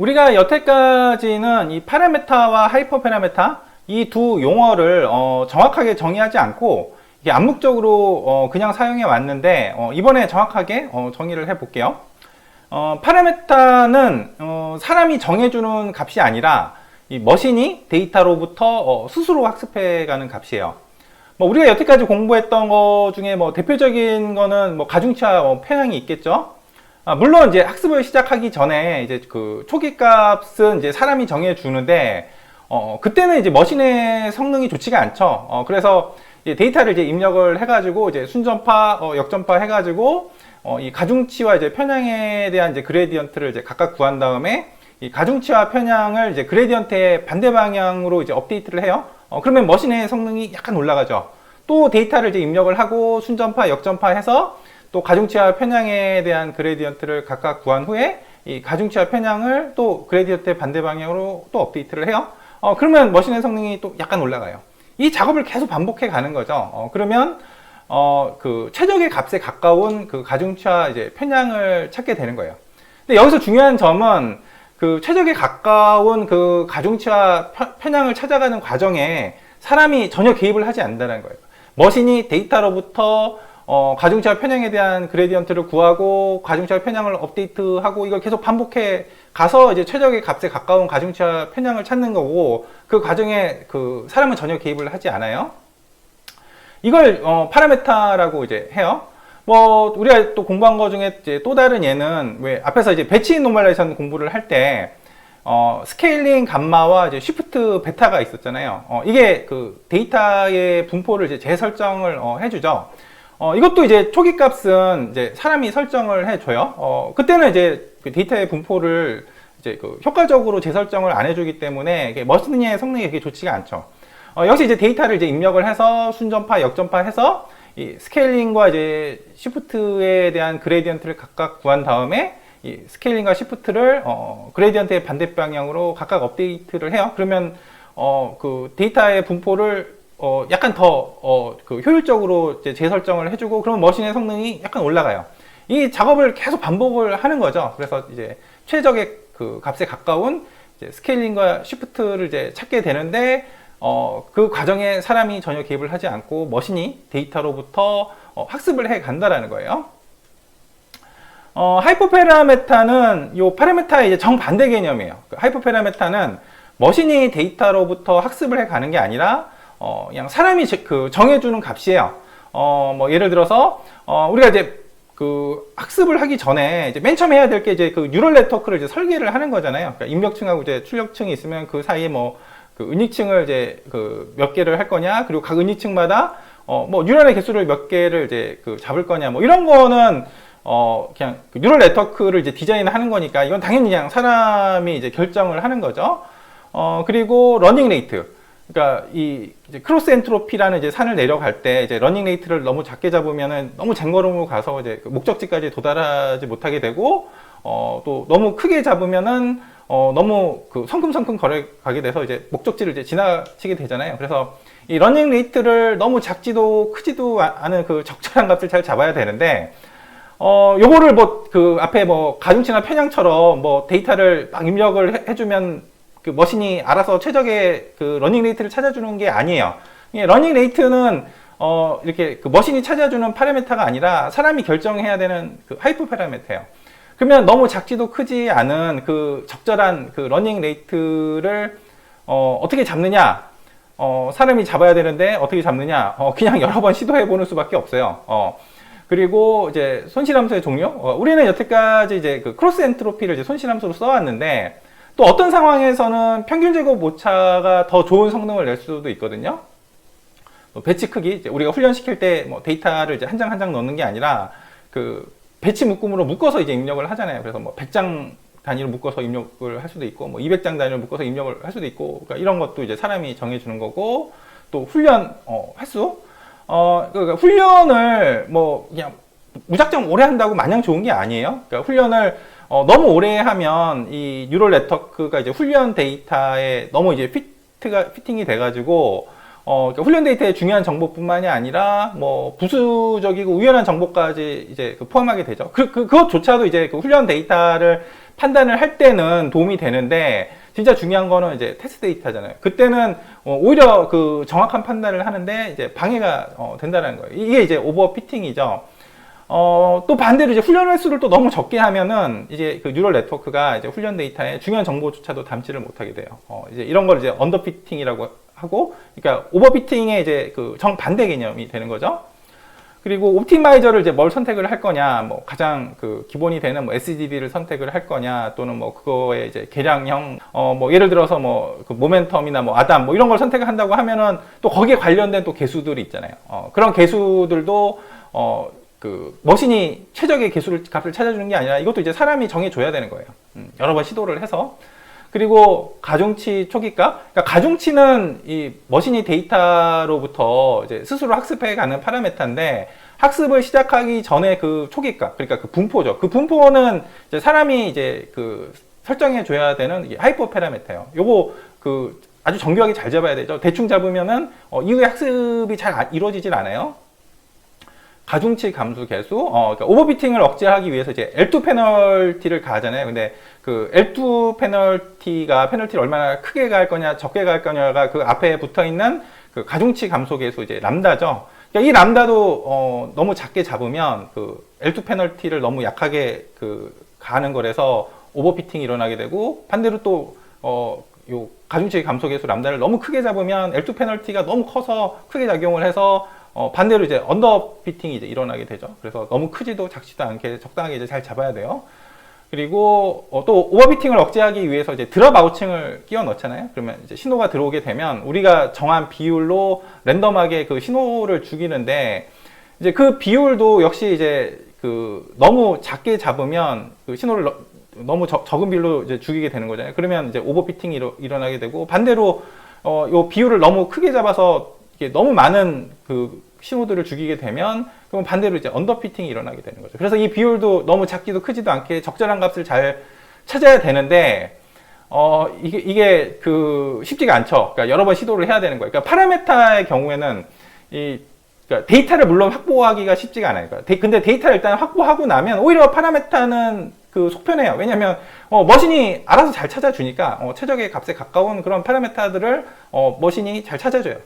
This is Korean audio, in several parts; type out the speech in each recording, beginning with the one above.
우리가 여태까지는 이 파라메타와 하이퍼 파라메타 이 두 용어를 정확하게 정의하지 않고 이게 암묵적으로 그냥 사용해 왔는데 이번에 정확하게 정의를 해 볼게요. 파라메타는 사람이 정해주는 값이 아니라 이 머신이 데이터로부터 스스로 학습해 가는 값이에요. 우리가 여태까지 공부했던 것 중에 대표적인 거는 가중치와 편향이 있겠죠. 물론 이제 학습을 시작하기 전에 이제 그 초기 값은 이제 사람이 정해 주는데 그때는 이제 머신의 성능이 좋지가 않죠. 그래서 이제 데이터를 이제 입력을 해가지고 이제 순전파, 역전파 해가지고 이 가중치와 이제 편향에 대한 이제 그레디언트를 이제 각각 구한 다음에 이 가중치와 편향을 이제 그레디언트의 반대 방향으로 이제 업데이트를 해요. 그러면 머신의 성능이 약간 올라가죠. 또 데이터를 이제 입력을 하고 순전파, 역전파 해서 또 가중치와 편향에 대한 그레디언트를 각각 구한 후에 이 가중치와 편향을 또 그레디언트의 반대 방향으로 또 업데이트를 해요. 그러면 머신의 성능이 또 약간 올라가요. 이 작업을 계속 반복해 가는 거죠. 그러면 그 최적의 값에 가까운 그 가중치와 이제 편향을 찾게 되는 거예요. 근데 여기서 중요한 점은 그 최적에 가까운 그 가중치와 편향을 찾아가는 과정에 사람이 전혀 개입을 하지 않는다는 거예요. 머신이 데이터로부터 가중치와 편향에 대한 그레디언트를 구하고 가중치와 편향을 업데이트하고 이걸 계속 반복해 가서 이제 최적의 값에 가까운 가중치와 편향을 찾는 거고 그 과정에 그 사람은 전혀 개입을 하지 않아요. 이걸 파라메타라고 이제 해요. 우리가 또 공부한 거 중에 이제 또 다른 예는 왜 앞에서 이제 배치 노멀라이제이션 공부를 할 때 스케일링 감마와 이제 쉬프트 베타가 있었잖아요. 이게 그 데이터의 분포를 이제 재설정을 해주죠. 이것도 이제 초기 값은 이제 사람이 설정을 해줘요. 그때는 이제 그 데이터의 분포를 이제 그 효과적으로 재설정을 안 해주기 때문에 머신의 성능이 그렇게 좋지가 않죠. 역시 이제 데이터를 이제 입력을 해서 순전파, 역전파 해서 이 스케일링과 이제 시프트에 대한 그레디언트를 각각 구한 다음에 이 스케일링과 시프트를 그레디언트의 반대 방향으로 각각 업데이트를 해요. 그러면 그 데이터의 분포를 약간 더 그 효율적으로 이제 재설정을 해주고 그러면 머신의 성능이 약간 올라가요. 이 작업을 계속 반복을 하는 거죠. 그래서 이제 최적의 그 값에 가까운 이제 스케일링과 시프트를 이제 찾게 되는데 그 과정에 사람이 전혀 개입을 하지 않고 머신이 데이터로부터 학습을 해 간다라는 거예요. 하이퍼파라메타는 요 파라메타의 이제 정반대 개념이에요. 하이퍼파라메타는 머신이 데이터로부터 학습을 해 가는 게 아니라 그냥 사람이 그 정해주는 값이에요. 예를 들어서 우리가 이제 그 학습을 하기 전에 이제 맨 처음 해야 될 게 이제 그 뉴럴 네트워크를 이제 설계를 하는 거잖아요. 그러니까 입력층하고 이제 출력층이 있으면 그 사이에 그 은닉층을 이제 그 몇 개를 할 거냐, 그리고 각 은닉층마다 뉴런의 개수를 몇 개를 이제 그 잡을 거냐, 이런 거는 그냥 그 뉴럴 네트워크를 이제 디자인하는 거니까 이건 당연히 그냥 사람이 이제 결정을 하는 거죠. 그리고 러닝 레이트. 그러니까 이 이제 크로스 엔트로피라는 이제 산을 내려갈 때 이제 러닝 레이트를 너무 작게 잡으면은 너무 쟁걸음으로 가서 이제 그 목적지까지 도달하지 못하게 되고 또 너무 크게 잡으면은 너무 그 성큼성큼 걸어가게 돼서 이제 목적지를 이제 지나치게 되잖아요. 그래서 이 러닝 레이트를 너무 작지도 크지도 않은 그 적절한 값을 잘 잡아야 되는데 요거를 그 앞에 가중치나 편향처럼 데이터를 막 입력을 해주면 그 머신이 알아서 최적의 그 러닝 레이트를 찾아주는 게 아니에요. 러닝 레이트는 이렇게 그 머신이 찾아주는 파라메타가 아니라 사람이 결정해야 되는 그 하이퍼 파라메타예요. 그러면 너무 작지도 크지 않은 그 적절한 그 러닝 레이트를 어떻게 잡느냐? 사람이 잡아야 되는데 어떻게 잡느냐? 그냥 여러 번 시도해 보는 수밖에 없어요. 그리고 이제 손실함수의 종류. 우리는 여태까지 이제 그 크로스 엔트로피를 이제 손실함수로 써왔는데 또 어떤 상황에서는 평균 제곱 오차가 더 좋은 성능을 낼 수도 있거든요. 배치 크기, 이제 우리가 훈련시킬 때 데이터를 이제 한 장 한 장 넣는 게 아니라 그 배치 묶음으로 묶어서 이제 입력을 하잖아요. 그래서 100장 단위로 묶어서 입력을 할 수도 있고 200장 단위로 묶어서 입력을 할 수도 있고 그러니까 이런 것도 이제 사람이 정해주는 거고 또 훈련 횟수 그러니까 훈련을 그냥 무작정 오래 한다고 마냥 좋은 게 아니에요. 그러니까 훈련을 너무 오래 하면 이 뉴럴 네트워크가 이제 훈련 데이터에 너무 이제 피팅이 돼가지고 그러니까 훈련 데이터의 중요한 정보뿐만이 아니라 부수적이고 우연한 정보까지 이제 포함하게 되죠. 그것조차도 이제 그 훈련 데이터를 판단을 할 때는 도움이 되는데, 진짜 중요한 거는 이제 테스트 데이터잖아요. 그때는 오히려 그 정확한 판단을 하는데 이제 방해가 된다는 거예요. 이게 이제 오버피팅이죠. 또 반대로 이제 훈련 횟수를 또 너무 적게 하면은 이제 그 뉴럴 네트워크가 이제 훈련 데이터에 중요한 정보조차도 담지를 못하게 돼요. 이제 이런 걸 이제 언더피팅이라고 하고, 그러니까 오버피팅의 이제 그 정반대 개념이 되는 거죠. 그리고 옵티마이저를 이제 뭘 선택을 할 거냐, 뭐 가장 그 기본이 되는 뭐 SDD를 선택을 할 거냐, 또는 뭐 그거의 이제 계량형, 뭐 예를 들어서 뭐 그 모멘텀이나 뭐 아담 뭐 이런 걸 선택을 한다고 하면은 또 거기에 관련된 또 개수들이 있잖아요. 그런 개수들도 그 머신이 최적의 값을 찾아주는 게 아니라 이것도 이제 사람이 정해줘야 되는 거예요. 여러 번 시도를 해서. 그리고 가중치 초기값. 그러니까 가중치는 이 머신이 데이터로부터 이제 스스로 학습해 가는 파라메터인데, 학습을 시작하기 전에 그 초기값, 그러니까 그 분포죠. 그 분포는 이제 사람이 이제 그 설정해 줘야 되는 이게 하이퍼 파라메터예요. 요거 그 아주 정교하게 잘 잡아야 되죠. 대충 잡으면은 이후에 학습이 잘 이루어지질 않아요. 가중치 감수 계수, 그러니까 오버비팅을 억제하기 위해서 이제 L2 페널티를 가하잖아요. 근데 그 L2 페널티를 얼마나 크게 가할 거냐, 적게 가할 거냐가 그 앞에 붙어 있는 그 가중치 감소 계수 이제 람다죠. 그러니까 이 람다도 너무 작게 잡으면 그 L2 페널티를 너무 약하게 그 가하는 거라서 오버피팅이 일어나게 되고, 반대로 또 요 가중치 감소 계수 람다를 너무 크게 잡으면 L2 페널티가 너무 커서 크게 작용을 해서 반대로 이제 언더피팅이 이제 일어나게 되죠. 그래서 너무 크지도 작지도 않게 적당하게 이제 잘 잡아야 돼요. 그리고 또 오버비팅을 억제하기 위해서 이제 드롭 아웃층을 끼워 넣잖아요. 그러면 이제 신호가 들어오게 되면 우리가 정한 비율로 랜덤하게 그 신호를 죽이는데, 이제 그 비율도 역시 이제 그 너무 작게 잡으면 그 신호를 너무 적은 비율로 이제 죽이게 되는 거잖아요. 그러면 이제 오버피팅이 일어나게 되고, 반대로 요 비율을 너무 크게 잡아서 너무 많은 그 신호들을 죽이게 되면, 그럼 반대로 이제 언더피팅이 일어나게 되는 거죠. 그래서 이 비율도 너무 작기도 크지도 않게 적절한 값을 잘 찾아야 되는데, 이게 그 쉽지가 않죠. 그러니까 여러 번 시도를 해야 되는 거예요. 그러니까 파라메타의 경우에는 그러니까 데이터를 물론 확보하기가 쉽지가 않아요. 근데 데이터를 일단 확보하고 나면 오히려 파라메타는 그 속편해요. 왜냐하면 머신이 알아서 잘 찾아주니까 최적의 값에 가까운 그런 파라메타들을 머신이 잘 찾아줘요.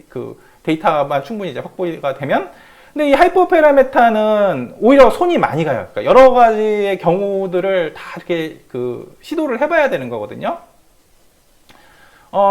그 데이터만 충분히 이제 확보가 되면. 근데 이 하이퍼 파라메타는 오히려 손이 많이 가요. 그러니까 여러 가지의 경우들을 다 이렇게 그 시도를 해봐야 되는 거거든요.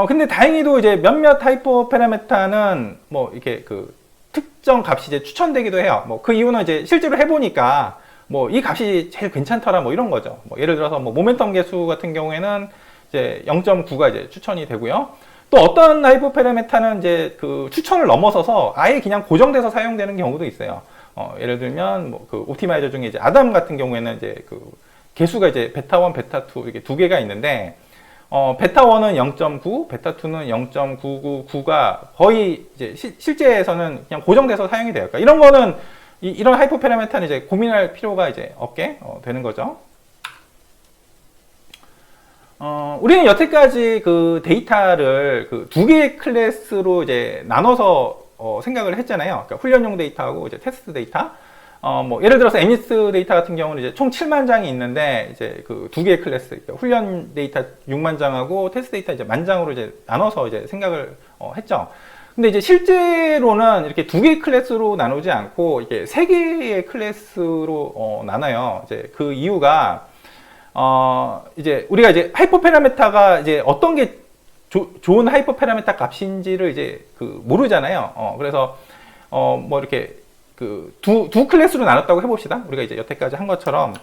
근데 다행히도 이제 몇몇 하이퍼 파라메타는 뭐 이렇게 그 특정 값이 이제 추천되기도 해요. 뭐 그 이유는 이제 실제로 해보니까 뭐 이 값이 제일 괜찮더라 뭐 이런 거죠. 뭐 예를 들어서 뭐 모멘텀 계수 같은 경우에는 이제 0.9가 이제 추천이 되고요. 또 어떤 하이퍼 파라메타는 이제 그 추천을 넘어서서 아예 그냥 고정돼서 사용되는 경우도 있어요. 예를 들면 뭐 그 옵티마이저 중에 이제 아담 같은 경우에는 이제 그 개수가 이제 베타 1, 베타 2 이렇게 두 개가 있는데, 베타 1은 0.9, 베타 2는 0.999가 거의 이제 실제에서는 그냥 고정돼서 사용이 돼요. 그러니까 이런 거는 이런 하이퍼 파라메타는 이제 고민할 필요가 이제 없게 되는 거죠. 우리는 여태까지 그 데이터를 그 두 개의 클래스로 이제 나눠서 생각을 했잖아요. 그러니까 훈련용 데이터하고 이제 테스트 데이터. 뭐 예를 들어서 MIS 데이터 같은 경우는 이제 총 7만 장이 있는데, 이제 그 두 개의 클래스, 그러니까 훈련 데이터 6만 장하고 테스트 데이터 이제 만 장으로 이제 나눠서 이제 생각을 했죠. 근데 이제 실제로는 이렇게 두 개의 클래스로 나누지 않고 이게 세 개의 클래스로 나눠요. 이제 그 이유가 이제 우리가 이제 하이퍼 파라메타가 이제 어떤 게 좋은 하이퍼 파라메타 값인지를 이제 그 모르잖아요. 그래서 뭐 이렇게 그 두 클래스로 나눴다고 해봅시다. 우리가 이제 여태까지 한 것처럼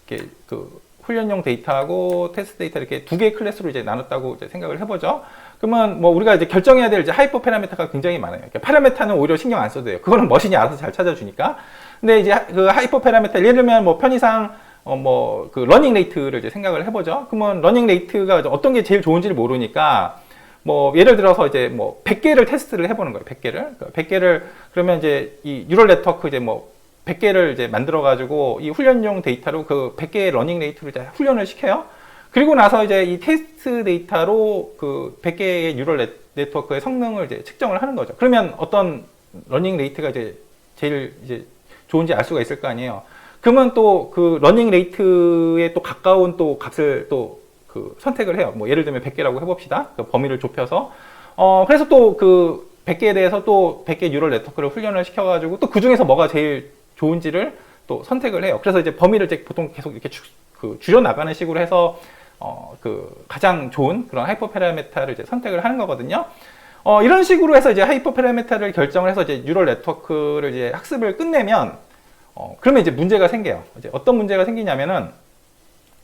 이렇게 그 훈련용 데이터하고 테스트 데이터 이렇게 두 개의 클래스로 이제 나눴다고 이제 생각을 해보죠. 그러면 뭐 우리가 이제 결정해야 될 이제 하이퍼 파라메타가 굉장히 많아요. 그러니까 파라메타는 오히려 신경 안 써도 돼요. 그거는 머신이 알아서 잘 찾아주니까. 근데 이제 그 하이퍼 파라메타, 예를 들면 뭐 편의상 뭐 그 러닝 레이트를 이제 생각을 해보죠. 그러면 러닝 레이트가 어떤 게 제일 좋은지를 모르니까, 뭐 예를 들어서 이제 뭐 100개를 테스트를 해보는 거예요. 100개를. 그러니까 100개를 그러면 이제 이 뉴럴 네트워크 이제 뭐 100개를 이제 만들어 가지고 이 훈련용 데이터로 그 100개의 러닝 레이트를 이제 훈련을 시켜요. 그리고 나서 이제 이 테스트 데이터로 그 100개의 뉴럴 네트워크의 성능을 이제 측정을 하는 거죠. 그러면 어떤 러닝 레이트가 이제 제일 이제 좋은지 알 수가 있을 거 아니에요. 그러면 또 그 러닝 레이트에 또 가까운 또 값을 또 그 선택을 해요. 뭐 예를 들면 100개라고 해봅시다. 그 범위를 좁혀서. 그래서 또 그 100개에 대해서 또 100개 뉴럴 네트워크를 훈련을 시켜가지고 또 그 중에서 뭐가 제일 좋은지를 또 선택을 해요. 그래서 이제 범위를 이제 보통 계속 이렇게 줄여나가는 식으로 해서 그 가장 좋은 그런 하이퍼 파라미터를 이제 선택을 하는 거거든요. 이런 식으로 해서 이제 하이퍼 파라미터를 결정을 해서 이제 뉴럴 네트워크를 이제 학습을 끝내면 그러면 이제 문제가 생겨요. 이제 어떤 문제가 생기냐면은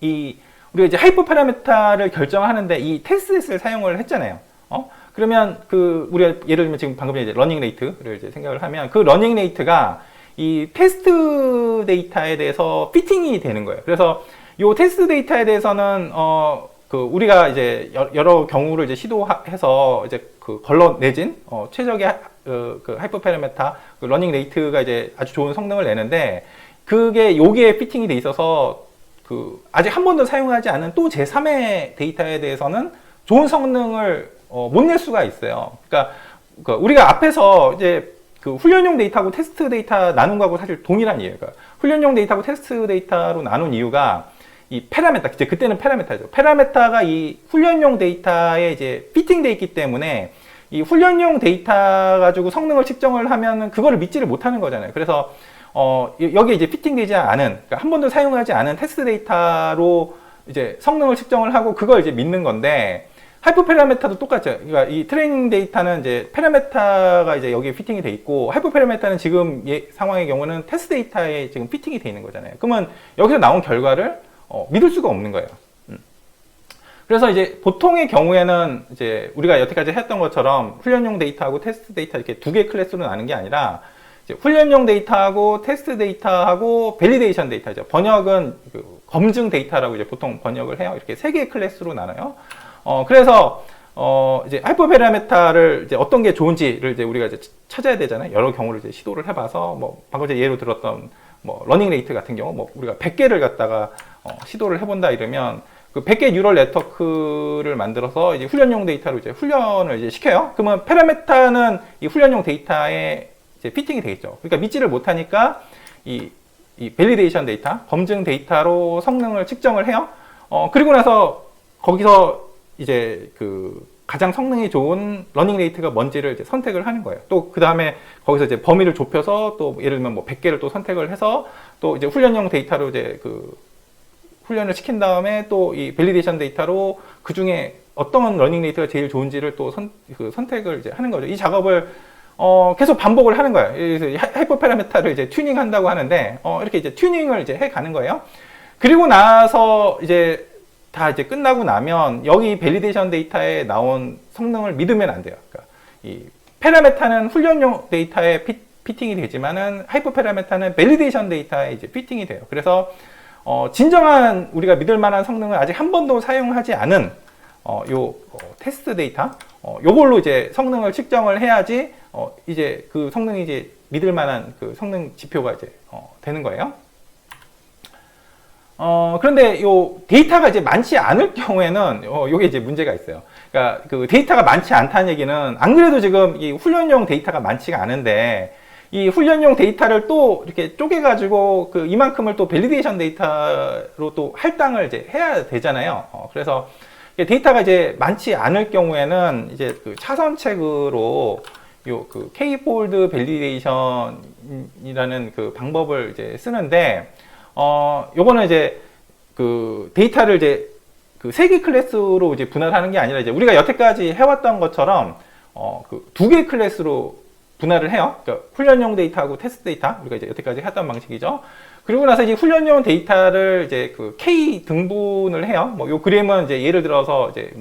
우리가 이제 하이퍼 파라미터를 결정하는데 이 테스트셋을 사용을 했잖아요. 그러면 우리가 예를 들면 지금 방금 이제 러닝 레이트를 이제 생각을 하면 그 러닝 레이트가 이 테스트 데이터에 대해서 피팅이 되는 거예요. 그래서 이 테스트 데이터에 대해서는 우리가 이제 여러 경우를 이제 시도해서 이제 걸러내진 최적의 그 하이퍼 파라미터 러닝 레이트가 이제 아주 좋은 성능을 내는데 그게 여기에 피팅이 돼 있어서 아직 한 번도 사용하지 않은 또 제3의 데이터에 대해서는 좋은 성능을 못 낼 수가 있어요. 그러니까 우리가 앞에서 이제 훈련용 데이터하고 테스트 데이터 나눈 거하고 사실 동일한 이유예요. 그러니까 훈련용 데이터하고 테스트 데이터로 나눈 이유가 이 파라미터, 이제 그때는 파라미터죠. 파라미터가 이 훈련용 데이터에 이제 피팅돼 있기 때문에 이 훈련용 데이터 가지고 성능을 측정을 하면은 그거를 믿지를 못하는 거잖아요. 그래서 여기에 이제 피팅되지 않은, 그러니까 한 번도 사용하지 않은 테스트 데이터로 이제 성능을 측정을 하고 그걸 이제 믿는 건데, 하이퍼 파라미터도 똑같죠. 그러니까 이 트레이닝 데이터는 이제 파라미터가 이제 여기에 피팅이 돼 있고, 하이퍼 파라미터는 지금 상황의 경우는 테스트 데이터에 지금 피팅이 돼 있는 거잖아요. 그러면 여기서 나온 결과를 믿을 수가 없는 거예요. 그래서 이제 보통의 경우에는 이제 우리가 여태까지 했던 것처럼 훈련용 데이터하고 테스트 데이터 이렇게 두 개의 클래스로 나눈 게 아니라 이제 훈련용 데이터하고 테스트 데이터하고 밸리데이션 데이터죠. 번역은 검증 데이터라고 이제 보통 번역을 해요. 이렇게 세 개의 클래스로 나눠요. 그래서 이제 하이퍼 파라미터를 이제 어떤 게 좋은지를 이제 우리가 이제 찾아야 되잖아요. 여러 경우를 이제 시도를 해봐서 뭐 방금 제가 예로 들었던 뭐 러닝 레이트 같은 경우 뭐 우리가 100개를 갖다가 시도를 해본다 이러면 그 100개 뉴럴 네트워크를 만들어서 이제 훈련용 데이터로 이제 훈련을 이제 시켜요. 그러면 파라미터는 이 훈련용 데이터에 이제 피팅이 되겠죠. 그러니까 믿지를 못하니까 이 밸리데이션 데이터, 검증 데이터로 성능을 측정을 해요. 그리고 나서 거기서 이제 가장 성능이 좋은 러닝 레이트가 뭔지를 이제 선택을 하는 거예요. 또 그 다음에 거기서 이제 범위를 좁혀서 또 예를 들면 뭐 100개를 또 선택을 해서 또 이제 훈련용 데이터로 이제 훈련을 시킨 다음에 또 이 밸리데이션 데이터로 그 중에 어떤 러닝 레이트가 제일 좋은지를 또 선택을 이제 하는 거죠. 이 작업을 계속 반복을 하는 거예요. 그래서 하이퍼 파라미터를 이제 튜닝 한다고 하는데 이렇게 이제 튜닝을 이제 해 가는 거예요. 그리고 나서 이제 다 이제 끝나고 나면 여기 밸리데이션 데이터에 나온 성능을 믿으면 안 돼요. 그러니까 이 파라미터는 훈련용 데이터에 피팅이 되지만은 하이퍼 파라미터는 밸리데이션 데이터에 이제 피팅이 돼요. 그래서 진정한 우리가 믿을 만한 성능을 아직 한 번도 사용하지 않은 테스트 데이터 요걸로 이제 성능을 측정을 해야지 이제 그 성능이 이제 믿을 만한 그 성능 지표가 이제 되는 거예요. 그런데 요 데이터가 이제 많지 않을 경우에는 요게 이제 문제가 있어요. 그러니까 그 데이터가 많지 않다는 얘기는 안 그래도 지금 이 훈련용 데이터가 많지가 않은데 이 훈련용 데이터를 또 이렇게 쪼개가지고 이만큼을 또 밸리데이션 데이터로 또 할당을 이제 해야 되잖아요. 그래서 데이터가 이제 많지 않을 경우에는 이제 차선책으로 K-폴드 밸리데이션이라는 방법을 이제 쓰는데, 요거는 이제 데이터를 이제 세 개 클래스로 이제 분할하는 게 아니라 이제 우리가 여태까지 해왔던 것처럼 두 개의 클래스로 분할을 해요. 그러니까 훈련용 데이터하고 테스트 데이터, 우리가 이제 여태까지 했던 방식이죠. 그리고 나서 이제 훈련용 데이터를 이제 K 등분을 해요. 뭐 요 그림은 이제 예를 들어서 이제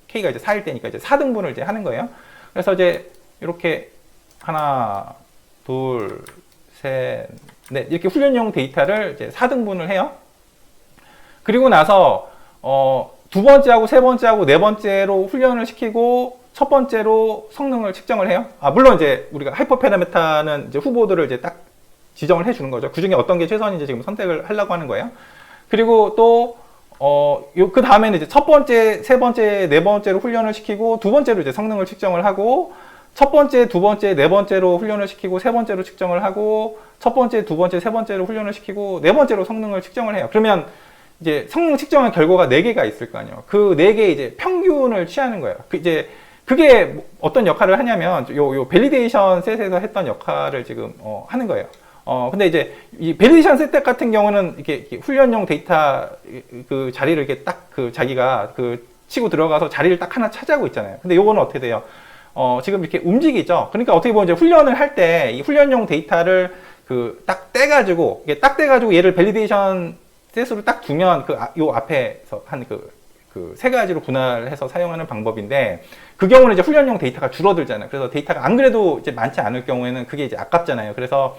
K가 이제 4일 때니까 이제 4등분을 이제 하는 거예요. 그래서 이제 이렇게 하나, 둘, 셋, 넷 이렇게 훈련용 데이터를 이제 4등분을 해요. 그리고 나서 두 번째하고 세 번째하고 네 번째로 훈련을 시키고 첫 번째로 성능을 측정을 해요. 물론 이제 우리가 하이퍼 파라미터는 이제 후보들을 이제 딱 지정을 해주는 거죠. 그 중에 어떤 게 최선인지 지금 선택을 하려고 하는 거예요. 그리고 또 그 다음에는 이제 첫 번째, 세 번째, 네 번째로 훈련을 시키고 두 번째로 이제 성능을 측정을 하고 첫 번째, 두 번째, 네 번째로 훈련을 시키고 세 번째로 측정을 하고 첫 번째, 두 번째, 세 번째로 훈련을 시키고 네 번째로 성능을 측정을 해요. 그러면 이제 성능 측정한 결과가 4개가 있을 거 아니에요. 그 4개 이제 평균을 취하는 거예요. 그게 어떤 역할을 하냐면 요 밸리데이션 셋에서 했던 역할을 지금 하는 거예요. 근데 이제 이 밸리데이션 셋 같은 경우는 이렇게 훈련용 데이터 그 자리를 이렇게 딱 자기가 치고 들어가서 자리를 딱 하나 차지하고 있잖아요. 근데 요거는 어떻게 돼요? 지금 이렇게 움직이죠. 그러니까 어떻게 보면 이제 훈련을 할 때 이 훈련용 데이터를 딱 떼가지고 얘를 밸리데이션 셋으로 딱 두면 요 앞에서 한 세 가지로 분할해서 사용하는 방법인데, 그 경우는 이제 훈련용 데이터가 줄어들잖아요. 그래서 데이터가 안 그래도 이제 많지 않을 경우에는 그게 이제 아깝잖아요. 그래서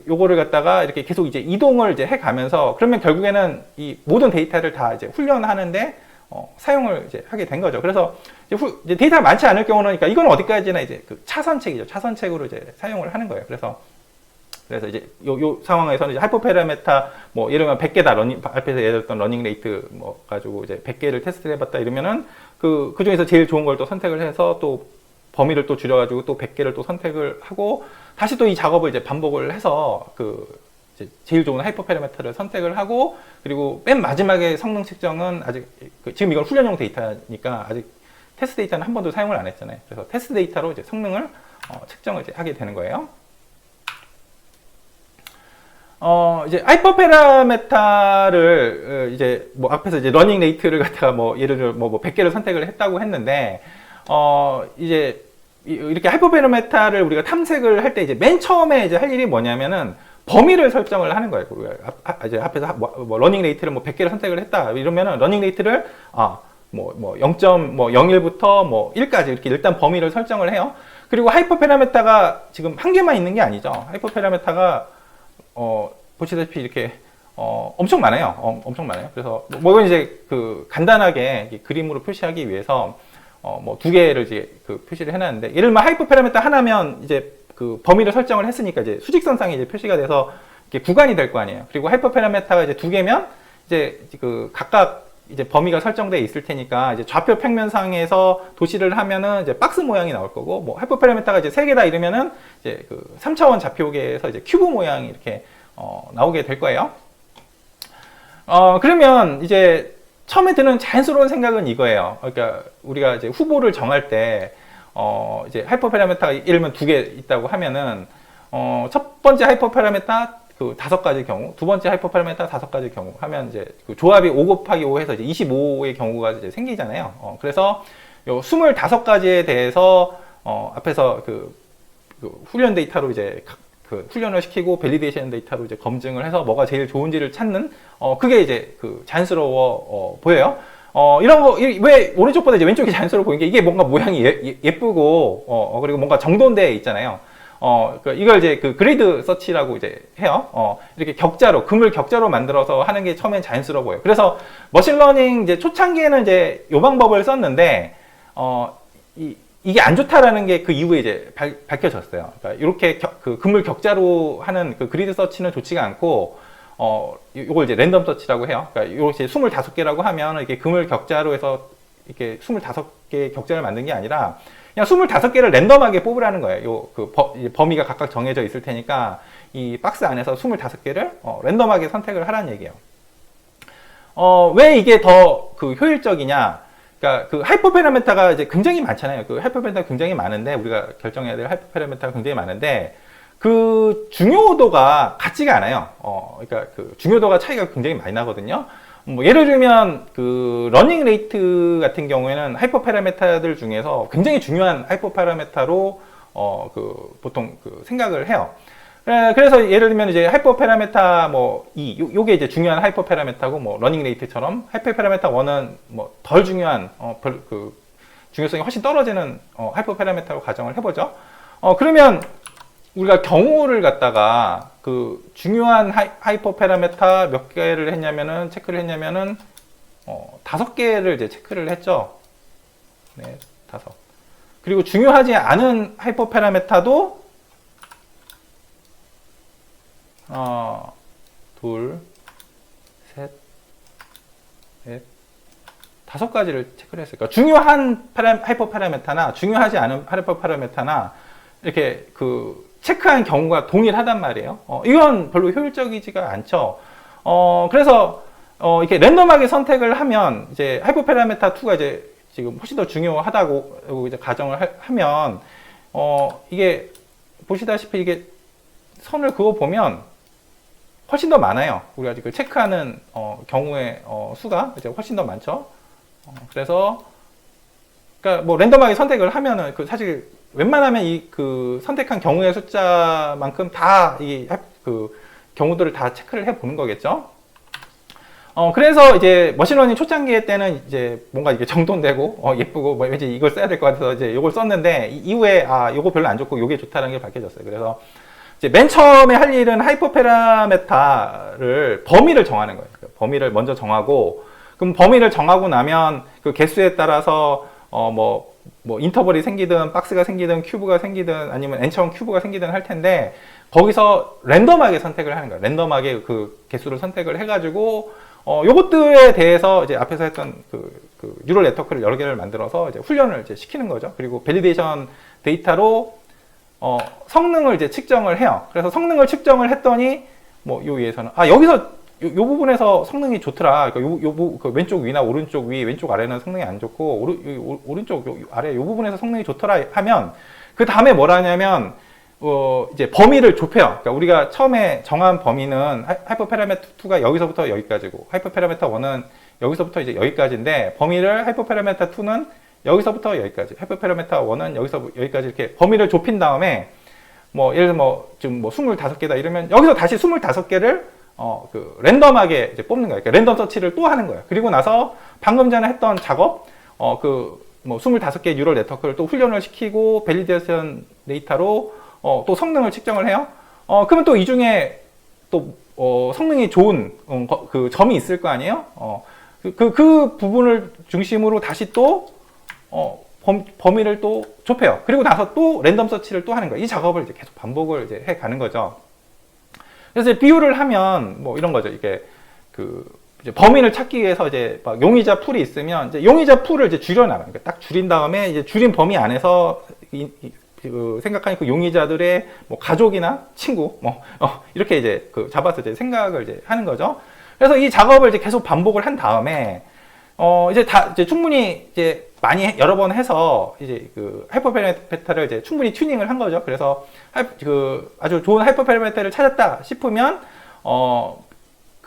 요거를 갖다가 이렇게 계속 이제 이동을 이제 해 가면서, 그러면 결국에는 이 모든 데이터를 다 이제 훈련하는데 사용을 이제 하게 된 거죠. 그래서 이제 데이터가 많지 않을 경우는, 그러니까 이건 어디까지나 이제 차선책이죠. 차선책으로 이제 사용을 하는 거예요. 그래서 이제 요 상황에서는 이제 하이퍼 파라메타 뭐 예를 들면 100개다 앞에서 예를 들었던 러닝 레이트 뭐 가지고 이제 100개를 테스트를 해봤다 이러면은 그 중에서 제일 좋은 걸 또 선택을 해서 또 범위를 또 줄여가지고 또 100개를 또 선택을 하고 다시 또 이 작업을 이제 반복을 해서 이제 제일 좋은 하이퍼 파라메타를 선택을 하고, 그리고 맨 마지막에 성능 측정은 아직 지금 이건 훈련용 데이터니까 아직 테스트 데이터는 한 번도 사용을 안 했잖아요. 그래서 테스트 데이터로 이제 성능을 측정을 이제 하게 되는 거예요. 이제 하이퍼 파라메타를 이제 뭐 앞에서 이제 러닝 레이트를 갖다가 뭐 예를 들어 뭐 100개를 선택을 했다고 했는데, 이제 이렇게 하이퍼 파라메타를 우리가 탐색을 할 때 이제 맨 처음에 이제 할 일이 뭐냐면은 범위를 설정을 하는 거예요. 이제 앞에서 뭐 러닝 레이트를 뭐 100개를 선택을 했다 이러면은 러닝 레이트를 0.01부터 뭐 1까지 이렇게 일단 범위를 설정을 해요. 그리고 하이퍼 파라메타가 지금 한 개만 있는 게 아니죠. 하이퍼 파라메타가 보시다시피 이렇게 엄청 많아요. 엄청 많아요. 그래서 뭐 이건 이제 간단하게 그림으로 표시하기 위해서 뭐 2개를 이제 표시를 해놨는데, 예를 들면 하이퍼 파라메타 하나면 이제 범위를 설정을 했으니까 이제 수직선상에 이제 표시가 돼서 이렇게 구간이 될 거 아니에요. 그리고 하이퍼 파라메타가 이제 2개면 이제 각각 이제 범위가 설정되어 있을 테니까 이제 좌표 평면상에서 도시를 하면은 이제 박스 모양이 나올 거고, 뭐 하이퍼 파라메타가 이제 3개다 이러면은 이제 3차원 좌표계에서 이제 큐브 모양이 이렇게 나오게 될 거예요. 그러면 이제 처음에 드는 자연스러운 생각은 이거예요. 그러니까 우리가 이제 후보를 정할 때 이제 하이퍼 파라메타가 예를 들면 2개 있다고 하면은 첫 번째 하이퍼 파라메타 5가지 경우, 두 번째 하이퍼 파라메타 5가지 경우 하면 이제 조합이 5 곱하기 5 해서 이제 25의 경우가 이제 생기잖아요. 그래서 요 25가지에 대해서 앞에서 훈련 데이터로 이제 훈련을 시키고 밸리데이션 데이터로 이제 검증을 해서 뭐가 제일 좋은지를 찾는 그게 이제 자연스러워 보여요. 이런 거 왜 오른쪽보다 이제 왼쪽이 자연스러워 보이는 게, 이게 뭔가 모양이 예쁘고 그리고 뭔가 정돈되어 있잖아요. 이걸 이제 그리드 서치라고 이제 해요. 이렇게 그물 격자로 만들어서 하는 게 처음엔 자연스러워 보여요. 그래서 머신러닝 이제 초창기에는 이제 요 방법을 썼는데, 이게 안 좋다라는 게 그 이후에 이제 밝혀졌어요. 그러니까 이렇게 그물 격자로 하는 그리드 서치는 좋지가 않고, 요걸 이제 랜덤 서치라고 해요. 그러니까 요렇게 25개라고 하면 이렇게 그물 격자로 해서 이렇게 25개의 격자를 만든 게 아니라 그냥 25개를 랜덤하게 뽑으라는 거예요. 범위가 각각 정해져 있을 테니까 이 박스 안에서 25개를 랜덤하게 선택을 하라는 얘기예요. 왜 이게 더 효율적이냐? 그러니까 하이퍼 파라메타가 이제 굉장히 많잖아요. 하이퍼 파라메타가 굉장히 많은데, 우리가 결정해야 될 하이퍼 파라메타가 굉장히 많은데, 중요도가 같지가 않아요. 그러니까 중요도가 차이가 굉장히 많이 나거든요. 뭐 예를 들면 러닝 레이트 같은 경우에는 하이퍼 파라메타들 중에서 굉장히 중요한 하이퍼 파라메타로 보통 생각을 해요. 그래서 예를 들면 이제 하이퍼 파라메타 요게 이제 중요한 하이퍼 파라메타고, 뭐 러닝 레이트처럼 하이퍼 파라메타 1은 뭐 덜 중요한 중요성이 훨씬 떨어지는 하이퍼 파라메타로 가정을 해보죠. 그러면 우리가 경우를 갖다가 중요한 하이퍼 파라메타 몇 개를 했냐면은 체크를 했냐면은 5개를 이제 체크를 했죠. 네, 5. 그리고 중요하지 않은 하이퍼 파라메타도 둘, 셋, 넷, 5가지를 체크를 했어요. 그러니까 중요한 하이퍼 파라메타나 중요하지 않은 하이퍼 파라메타나 이렇게 그 체크한 경우가 동일하단 말이에요. 이건 별로 효율적이지가 않죠. 그래서 이렇게 랜덤하게 선택을 하면 이제 하이퍼 파라메타 2가 이제 지금 훨씬 더 중요하다고 이제 가정을 하면 이게 보시다시피 이게 선을 그어 보면 훨씬 더 많아요. 우리가 지금 체크하는 경우의 수가 이제 훨씬 더 많죠. 그래서 그러니까 뭐 랜덤하게 선택을 하면은 그 사실 웬만하면 이 그 선택한 경우의 숫자만큼 다 이 그 경우들을 다 체크를 해 보는 거겠죠. 그래서 이제 머신러닝 초창기 때는 이제 뭔가 이게 정돈되고 예쁘고 뭐 왠지 이걸 써야 될 것 같아서 이제 이걸 썼는데 이후에 요거 별로 안 좋고 요게 좋다는 게 밝혀졌어요. 그래서 이제 맨 처음에 할 일은 하이퍼 파라메타를 범위를 정하는 거예요. 범위를 먼저 정하고 그럼 범위를 정하고 나면 그 개수에 따라서 뭐 인터벌이 생기든 박스가 생기든 큐브가 생기든 아니면 n차원 큐브가 생기든 할 텐데 거기서 랜덤하게 선택을 하는 거예요. 랜덤하게 그 개수를 선택을 해가지고 요것들에 대해서 이제 앞에서 했던 그 뉴럴 네트워크를 여러 개를 만들어서 이제 훈련을 이제 시키는 거죠. 그리고 밸리데이션 데이터로 성능을 이제 측정을 해요. 그래서 성능을 측정을 했더니 요 위에서는 여기서 요 부분에서 성능이 좋더라. 그러니까 그 왼쪽 위나 오른쪽 위, 왼쪽 아래는 성능이 안 좋고 오른쪽 아래 요 부분에서 성능이 좋더라 하면 그 다음에 뭘 하냐면 이제 범위를 좁혀요. 그러니까 우리가 처음에 정한 범위는 하이퍼 파라메터 2가 여기서부터 여기까지고 하이퍼 파라메터 1은 여기서부터 이제 여기까지인데 범위를 하이퍼 파라메터 2는 여기서부터 여기까지, 하이퍼 파라메터 1은 여기서 여기까지 이렇게 범위를 좁힌 다음에 예를 들어 지금 25개다 이러면 여기서 다시 25개를 그 랜덤하게 이제 뽑는 거예요. 그러니까 랜덤 서치를 또 하는 거예요. 그리고 나서 방금 전에 했던 작업, 25개 뉴럴 네트워크를 또 훈련을 시키고 밸리데이션 데이터로 또 성능을 측정을 해요. 그러면 또 이 중에 또 성능이 좋은 그 점이 있을 거 아니에요. 그 부분을 중심으로 다시 또 범위를 또 좁혀요. 그리고 나서 또 랜덤 서치를 또 하는 거예요. 이 작업을 이제 계속 반복을 이제 해 가는 거죠. 그래서 비유를 하면 이런 거죠. 이게 이제 범위를 찾기 위해서 이제 막 용의자 풀이 있으면 이제 용의자 풀을 이제 줄여나가요. 그러니까 딱 줄인 다음에 이제 줄인 범위 안에서 생각하는 그 용의자들의 가족이나 친구 이렇게 이제 잡아서 이제 생각을 이제 하는 거죠. 그래서 이 작업을 이제 계속 반복을 한 다음에 이제 충분히 이제 많이 여러 번 해서 이제 하이퍼 파라메타를 이제 충분히 튜닝을 한 거죠. 그래서 아주 좋은 하이퍼 파라메타를 찾았다 싶으면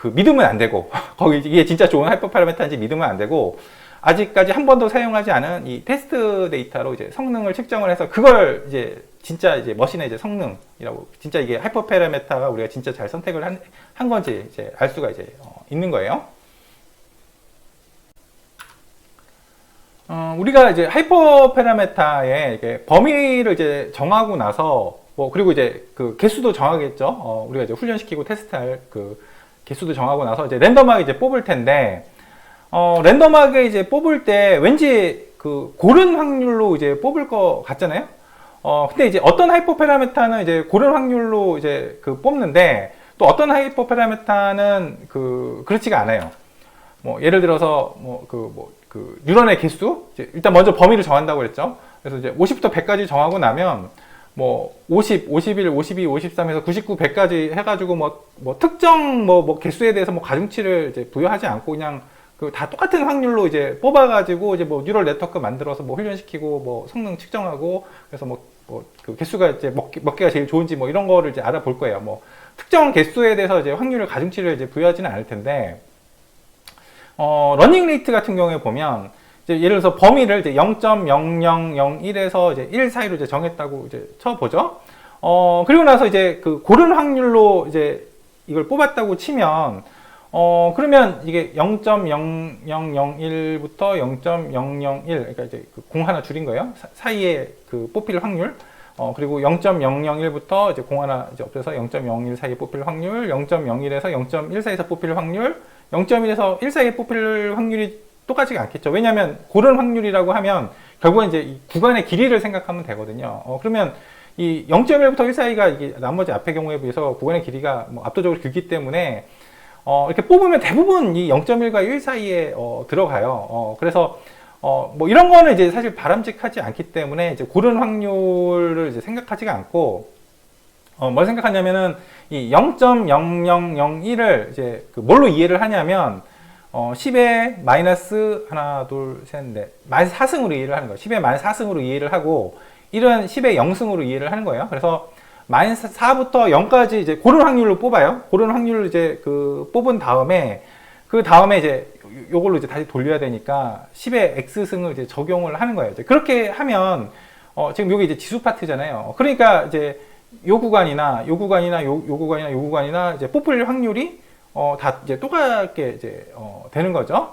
믿으면 안 되고 거기 이게 진짜 좋은 하이퍼 파라메타인지 믿으면 안 되고 아직까지 한 번도 사용하지 않은 이 테스트 데이터로 이제 성능을 측정을 해서 그걸 이제 진짜 이제 머신의 이제 성능이라고 진짜 이게 하이퍼 파라메타가 우리가 진짜 잘 선택을 한 건지 이제 알 수가 이제 있는 거예요. 우리가 이제 하이퍼 파라메타의 이게 범위를 이제 정하고 나서 그리고 이제 그 개수도 정하겠죠. 우리가 이제 훈련시키고 테스트할 그 개수도 정하고 나서 이제 랜덤하게 이제 뽑을 텐데 랜덤하게 이제 뽑을 때 왠지 그 고른 확률로 이제 뽑을 것 같잖아요. 근데 이제 어떤 하이퍼 파라메타는 이제 고른 확률로 이제 뽑는데 또 어떤 하이퍼 파라메타는 그렇지가 않아요. 예를 들어서 뉴런의 개수 일단 먼저 범위를 정한다고 그랬죠. 그래서 이제 50부터 100까지 정하고 나면 50, 51, 52, 53에서 99, 100까지 해가지고 특정 개수에 대해서 가중치를 이제 부여하지 않고 그냥 다 똑같은 확률로 이제 뽑아가지고 이제 뉴럴 네트워크 만들어서 훈련시키고 성능 측정하고 그래서 그 개수가 이제 몇 개가 제일 좋은지 이런 거를 이제 알아볼 거예요. 특정 개수에 대해서 이제 확률을 가중치를 이제 부여하지는 않을 텐데 러닝 레이트 같은 경우에 보면 이제 예를 들어서 범위를 이제 0.0001에서 이제 1 사이로 이제 정했다고 이제 쳐보죠. 그리고 나서 이제 고른 확률로 이제 이걸 뽑았다고 치면 그러면 이게 0.0001부터 0.001 그러니까 이제 공 하나 줄인 거예요. 사이에 뽑힐 확률. 그리고 0.001부터 이제 공 하나 이제 없애서 0.01 사이에 뽑힐 확률, 0.01에서 0.1 사이에서 뽑힐 확률, 0.1에서 1 사이에 뽑힐 확률이 똑같지가 않겠죠. 왜냐하면 고른 확률이라고 하면 결국은 이제 이 구간의 길이를 생각하면 되거든요. 그러면 이 0.1부터 1 사이가 이게 나머지 앞의 경우에 비해서 구간의 길이가 압도적으로 길기 때문에 이렇게 뽑으면 대부분 이 0.1과 1 사이에 들어가요. 그래서 뭐 이런 거는 이제 사실 바람직하지 않기 때문에 이제 고른 확률을 이제 생각하지가 않고 뭘 생각하냐면은 이 0.0001을 이제 그 뭘로 이해를 하냐면 10의 마이너스 하나 둘셋넷 마이너스 4승으로 이해를 하는 거예요. 10의 마이너스 4승으로 이해를 하고 1은 10의 0승으로 이해를 하는 거예요. 그래서 마이너스 4부터 0까지 이제 고른 확률로 뽑아요. 고른 확률을 이제 그 뽑은 다음에 그 다음에 이제 요걸로 이제 다시 돌려야 되니까 10의 x승을 이제 적용을 하는 거예요. 이제 그렇게 하면 지금 여기 이제 지수 파트잖아요. 그러니까 이제 요 구간이나 요 구간이나 요 구간이나 요 구간이나 이제 뽑을 확률이 다 이제 똑같게 이제 되는 거죠.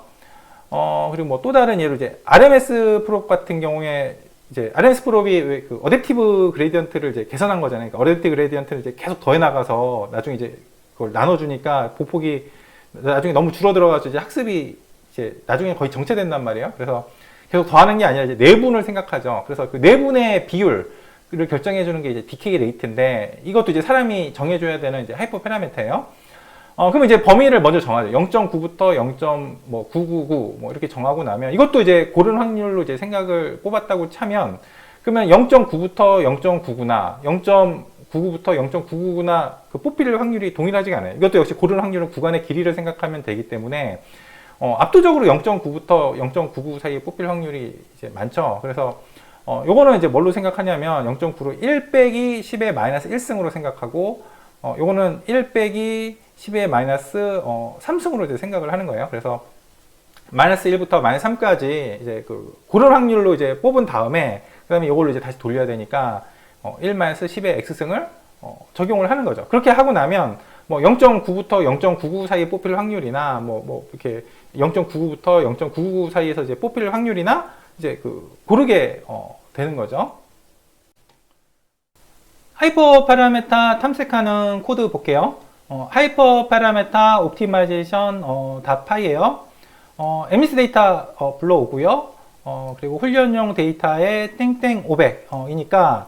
그리고 뭐 또 다른 예로 이제 RMS 프롭 같은 경우에 이제 RMS 프롭이 그 어댑티브 그레디언트를 이제 개선한 거잖아요. 그러니까 어댑티브 그레디언트를 이제 계속 더해 나가서 나중에 이제 그걸 나눠주니까 보폭이 나중에 너무 줄어들어가지고 이제 학습이 이제 나중에 거의 정체된단 말이에요. 그래서 계속 더하는 게 아니라 이제 내분을 생각하죠. 그래서 그 내분의 비율을 결정해주는 게 이제 디케이 레이트인데 이것도 이제 사람이 정해줘야 되는 이제 하이퍼 파라미터예요. 그러면 이제 범위를 먼저 정하죠. 0.9부터 0.999 뭐 이렇게 정하고 나면 이것도 이제 고른 확률로 이제 생각을 뽑았다고 차면 그러면 0.9부터 0.99나 0.99부터 0.999나 그 뽑힐 확률이 동일하지가 않아요. 이것도 역시 고른 확률은 구간의 길이를 생각하면 되기 때문에 압도적으로 0.9부터 0.99 사이에 뽑힐 확률이 이제 많죠. 그래서 요거는 이제 뭘로 생각하냐면 0.9로 1 빼기 10의 마이너스 1승으로 생각하고 요거는 1 빼기 10의 마이너스 3승으로 이제 생각을 하는 거예요. 그래서 마이너스 1부터 마이너스 3까지 이제 그 고른 확률로 이제 뽑은 다음에 그 다음에 이걸로 이제 다시 돌려야 되니까 1 마이너스 10의 x승을 적용을 하는 거죠. 그렇게 하고 나면 뭐 0.9부터 0.99 사이에 뽑힐 확률이나 뭐 이렇게 0.99부터 0.99 사이에서 이제 뽑힐 확률이나 이제 그 고르게 되는 거죠. 하이퍼 파라메타 탐색하는 코드 볼게요. 하이퍼 파라메타 옵티마이제이션 .py예요. MS 데이터 불러오고요. 그리고 훈련용 데이터의 땡땡 500이니까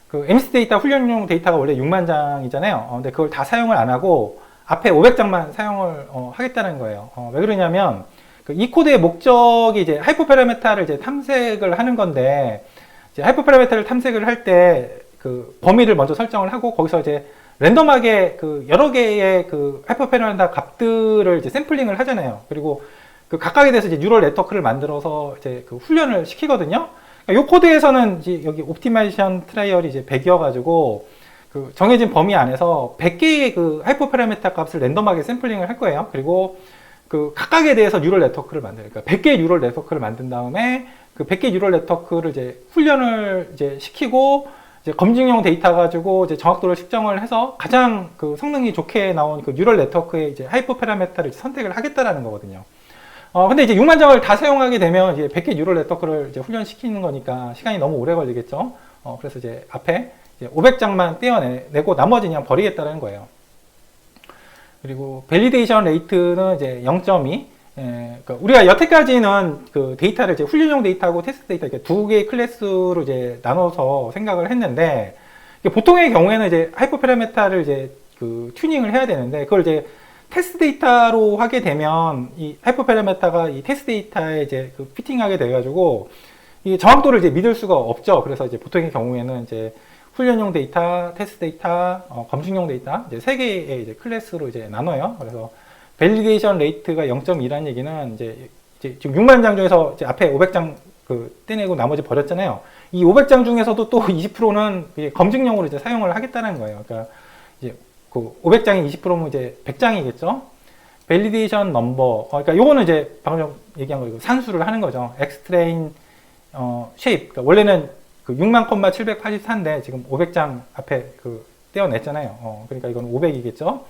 그 MS 데이터 훈련용 데이터가 원래 6만 장이잖아요. 근데 그걸 다 사용을 안 하고 앞에 500장만 사용을 하겠다는 거예요. 왜 그러냐면 이 코드의 목적이 이제 하이퍼 파라메타를 이제 탐색을 하는 건데 이제 하이퍼 파라메타를 탐색을 할 때 그 범위를 먼저 설정을 하고 거기서 이제 랜덤하게 그 여러 개의 그 하이퍼 파라메타 값들을 이제 샘플링을 하잖아요. 그리고 그 각각에 대해서 이제 뉴럴 네트워크를 만들어서 이제 그 훈련을 시키거든요. 이 코드에서는 이제 여기 옵티마이제이션 트라이얼이 이제 100이어가지고 그 정해진 범위 안에서 100개의 그 하이퍼 파라메타 값을 랜덤하게 샘플링을 할 거예요. 그리고 그 각각에 대해서 뉴럴 네트워크를 만들어요. 그러니까 100개의 뉴럴 네트워크를 만든 다음에 그 100개 뉴럴 네트워크를 이제 훈련을 이제 시키고 이제 검증용 데이터 가지고 이제 정확도를 측정을 해서 가장 그 성능이 좋게 나온 그 뉴럴 네트워크의 이제 하이퍼 파라메타를 선택을 하겠다라는 거거든요. 근데 이제 6만 장을 다 사용하게 되면 이제 100개 뉴럴 네트워크를 이제 훈련시키는 거니까 시간이 너무 오래 걸리겠죠. 그래서 이제 앞에 이제 500장만 떼어내고 나머지는 그냥 버리겠다는 거예요. 그리고 밸리데이션 레이트는 이제 0.2. 그러니까 우리가 여태까지는 그 데이터를 이제 훈련용 데이터하고 테스트 데이터 이렇게 두 개의 클래스로 이제 나눠서 생각을 했는데 보통의 경우에는 이제 하이퍼 파라메타를 이제 그 튜닝을 해야 되는데 그걸 이제 테스트 데이터로 하게 되면 이 하이퍼 파라메타가 이 테스트 데이터에 이제 그 피팅하게 돼가지고 이 정확도를 이제 믿을 수가 없죠. 그래서 이제 보통의 경우에는 이제 훈련용 데이터, 테스트 데이터, 검증용 데이터 이제 세 개의 이제 클래스로 이제 나눠요. 그래서 밸리데이션 레이트가 0.2라는 얘기는 이제 지금 6만 장 중에서 이제 앞에 500장 그 떼내고 나머지 버렸잖아요. 이 500장 중에서도 또 20%는 검증용으로 이제 사용을 하겠다는 거예요. 그러니까 이제 그 500장이 20%면 이제 100장이겠죠. 밸리데이션 넘버. 그러니까 요거는 이제 방금 얘기한 거 이거 산수를 하는 거죠. 엑스트레인 쉐입. 그러니까 원래는 그 6만 784인데 지금 500장 앞에 그 떼어냈잖아요. 그러니까 이건 500이겠죠.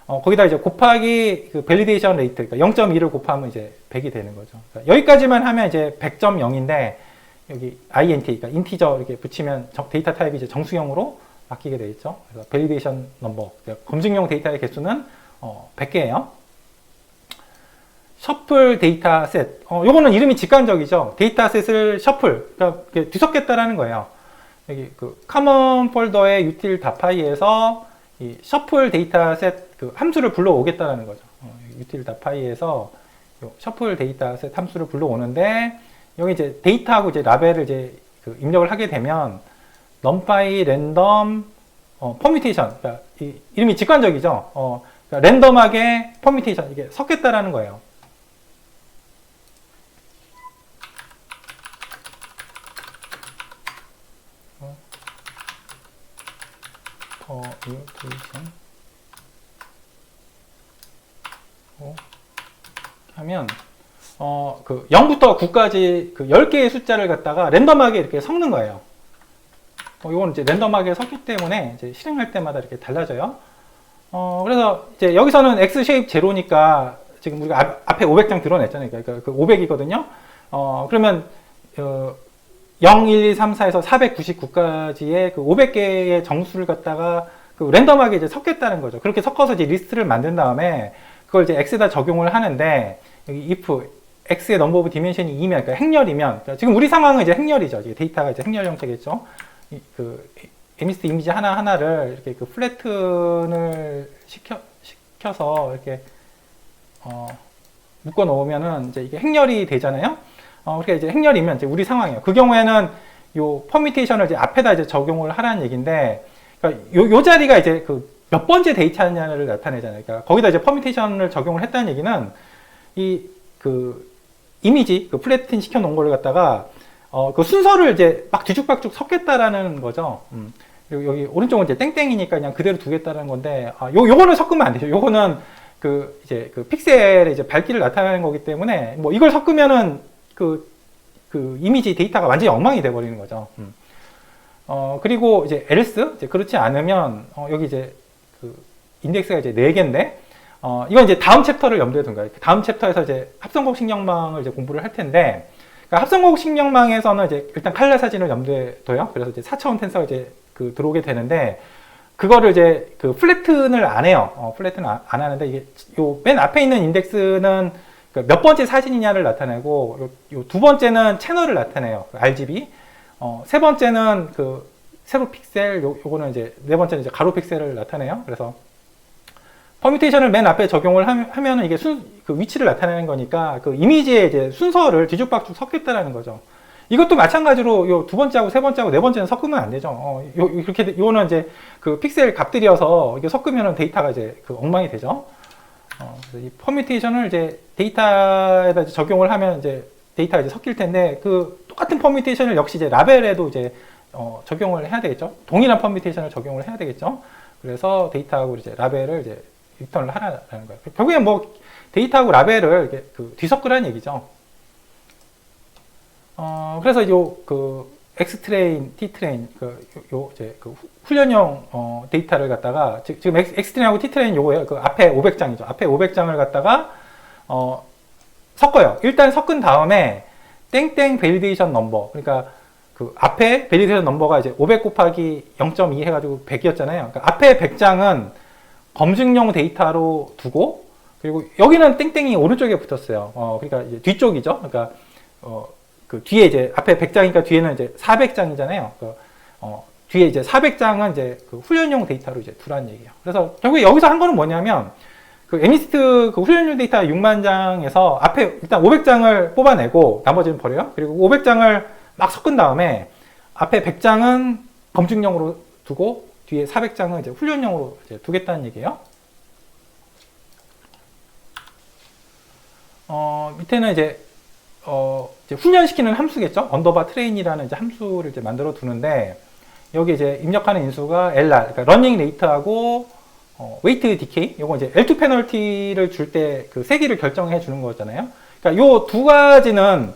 거기다 이제 곱하기 그 밸리데이션 레이트, 그러니까 0.2를 곱하면 이제 100이 되는 거죠. 그러니까 여기까지만 하면 이제 100.0인데 여기 int, 그러니까 인티저 이렇게 붙이면 데이터 타입이 이제 정수형으로 바뀌게 되겠죠. 그래서 밸리데이션 넘버, 검증용 데이터의 개수는 100개예요. 셔플 데이터 셋. 요거는 이름이 직관적이죠. 데이터 셋을 셔플, 그러니까 뒤섞겠다라는 거예요. 여기 그 커먼 폴더의 util.py에서 이 셔플 데이터셋 그 함수를 불러오겠다라는 거죠. util.py에서 셔플 데이터셋 함수를 불러오는데 여기 이제 데이터하고 이제 라벨을 이제 그 입력을 하게 되면 numpy 랜덤 퍼뮤테이션, 그러니까 이름이 직관적이죠. 그러니까 랜덤하게 퍼뮤테이션 이게 섞겠다라는 거예요. 퍼뮤테이션 하면 그 0부터 9까지 그 10개의 숫자를 갖다가 랜덤하게 이렇게 섞는 거예요. 이건 이제 랜덤하게 섞기 때문에 이제 실행할 때마다 이렇게 달라져요. 그래서 이제 여기서는 x 쉐입 제로니까 지금 우리가 앞에 500장 드러냈잖아요. 그러니까 그 500이거든요. 그러면 0, 1, 2, 3, 4에서 499까지의 그 500개의 정수를 갖다가 그 랜덤하게 이제 섞겠다는 거죠. 그렇게 섞어서 이제 리스트를 만든 다음에 그걸 이제 x에다 적용을 하는데 여기 if x의 넘버 오브 디멘션이 2면 그러니까 행렬이면 그러니까 지금 우리 상황은 이제 행렬이죠. 이게 데이터가 이제 행렬 형태겠죠. 그 MST 이미지 하나하나를 이렇게 그 플래튼을 시켜서 이렇게 묶어 놓으면은 이제 이게 행렬이 되잖아요. 그러니까 이제 행렬이면 이제 우리 상황이에요. 그 경우에는 요 퍼뮤테이션을 이제 앞에다 이제 적용을 하라는 얘기인데, 그러니까 요 자리가 이제 그 몇 번째 데이터냐를 나타내잖아요. 그러니까 거기다 이제 퍼뮤테이션을 적용을 했다는 얘기는 이 그 이미지 그 플래튼 시켜 놓은 거를 갖다가 그 순서를 이제 막 뒤죽박죽 섞겠다라는 거죠. 그리고 여기 오른쪽은 이제 땡땡이니까 그냥 그대로 두겠다는 건데, 요거는 섞으면 안 되죠. 요거는 그 이제 그 픽셀의 이제 밝기를 나타내는 거기 때문에 뭐 이걸 섞으면은 그 이미지 데이터가 완전히 엉망이 돼 버리는 거죠. 그리고 이제 else 이제 그렇지 않으면 여기 이제 그 인덱스가 이제 4개인데 이건 이제 다음 챕터를 염두에 둔 거예요. 다음 챕터에서 이제 합성곡 신경망을 이제 공부를 할 텐데, 그러니까 합성곡 신경망에서는 이제 일단 칼라 사진을 염두에 둬요. 그래서 이제 4차원 텐서가 이제 그 들어오게 되는데, 그거를 이제 그 플래튼을 안 해요. 플래튼을 안 하는데, 이게 요 맨 앞에 있는 인덱스는 몇 번째 사진이냐를 나타내고, 요 두 번째는 채널을 나타내요. RGB. 세 번째는 그 세로 픽셀, 요거는 이제 네 번째는 이제 가로 픽셀을 나타내요. 그래서 퍼뮤테이션을 맨 앞에 적용을 하면은 이게 그 위치를 나타내는 거니까 그 이미지의 이제 순서를 뒤죽박죽 섞겠다라는 거죠. 이것도 마찬가지로 요 두 번째하고 세 번째하고 네 번째는 섞으면 안 되죠. 이렇게 요거는 이제 그 픽셀 값들이어서 이게 섞으면은 데이터가 이제 그 엉망이 되죠. 그래서 이 퍼뮤테이션을 이제 데이터에다 이제 적용을 하면 이제 데이터가 이제 섞일 텐데, 그 똑같은 퍼뮤테이션을 역시 이제 라벨에도 이제 적용을 해야 되겠죠. 동일한 퍼뮤테이션을 적용을 해야 되겠죠. 그래서 데이터하고 이제 라벨을 이제 리턴을 하라는 거예요. 결국엔 뭐 데이터하고 라벨을 이렇게 그 뒤섞으라는 얘기죠. 그래서 요 그 X트레인, T트레인 이제 그 훈련용 데이터를 갖다가 지금 X트레인하고 T트레인 요거예요. 그 앞에 500장이죠. 앞에 500장을 갖다가 섞어요. 일단 섞은 다음에 땡땡 밸리데이션 넘버, 그러니까 그 앞에 밸리데이션 넘버가 이제 500 곱하기 0.2 해가지고 100이었잖아요. 그러니까 앞에 100장은 검증용 데이터로 두고, 그리고 여기는 땡땡이 오른쪽에 붙었어요. 그러니까 이제 뒤쪽이죠. 그러니까 그 뒤에 이제 앞에 100장이니까 뒤에는 이제 400장이잖아요. 뒤에 이제 400장은 이제 그 훈련용 데이터로 이제 두라는 얘기예요. 그래서 결국에 여기서 한 거는 뭐냐면, 그 에미스트 그 훈련용 데이터 6만 장에서 앞에 일단 500장을 뽑아내고 나머지는 버려요. 그리고 500장을 막 섞은 다음에 앞에 100장은 검증용으로 두고 뒤에 400장은 이제 훈련용으로 이제 두겠다는 얘기예요. 밑에는 이제 훈련시키는 함수겠죠. 언더바 트레인이라는 이제 함수를 이제 만들어 두는데, 여기 이제 입력하는 인수가 LR, 그러니까 러닝 레이트하고 웨이트 디케이, 요거 이제 L2 페널티를 줄 때 그 세기를 결정해 주는 거잖아요. 그러니까 요 두 가지는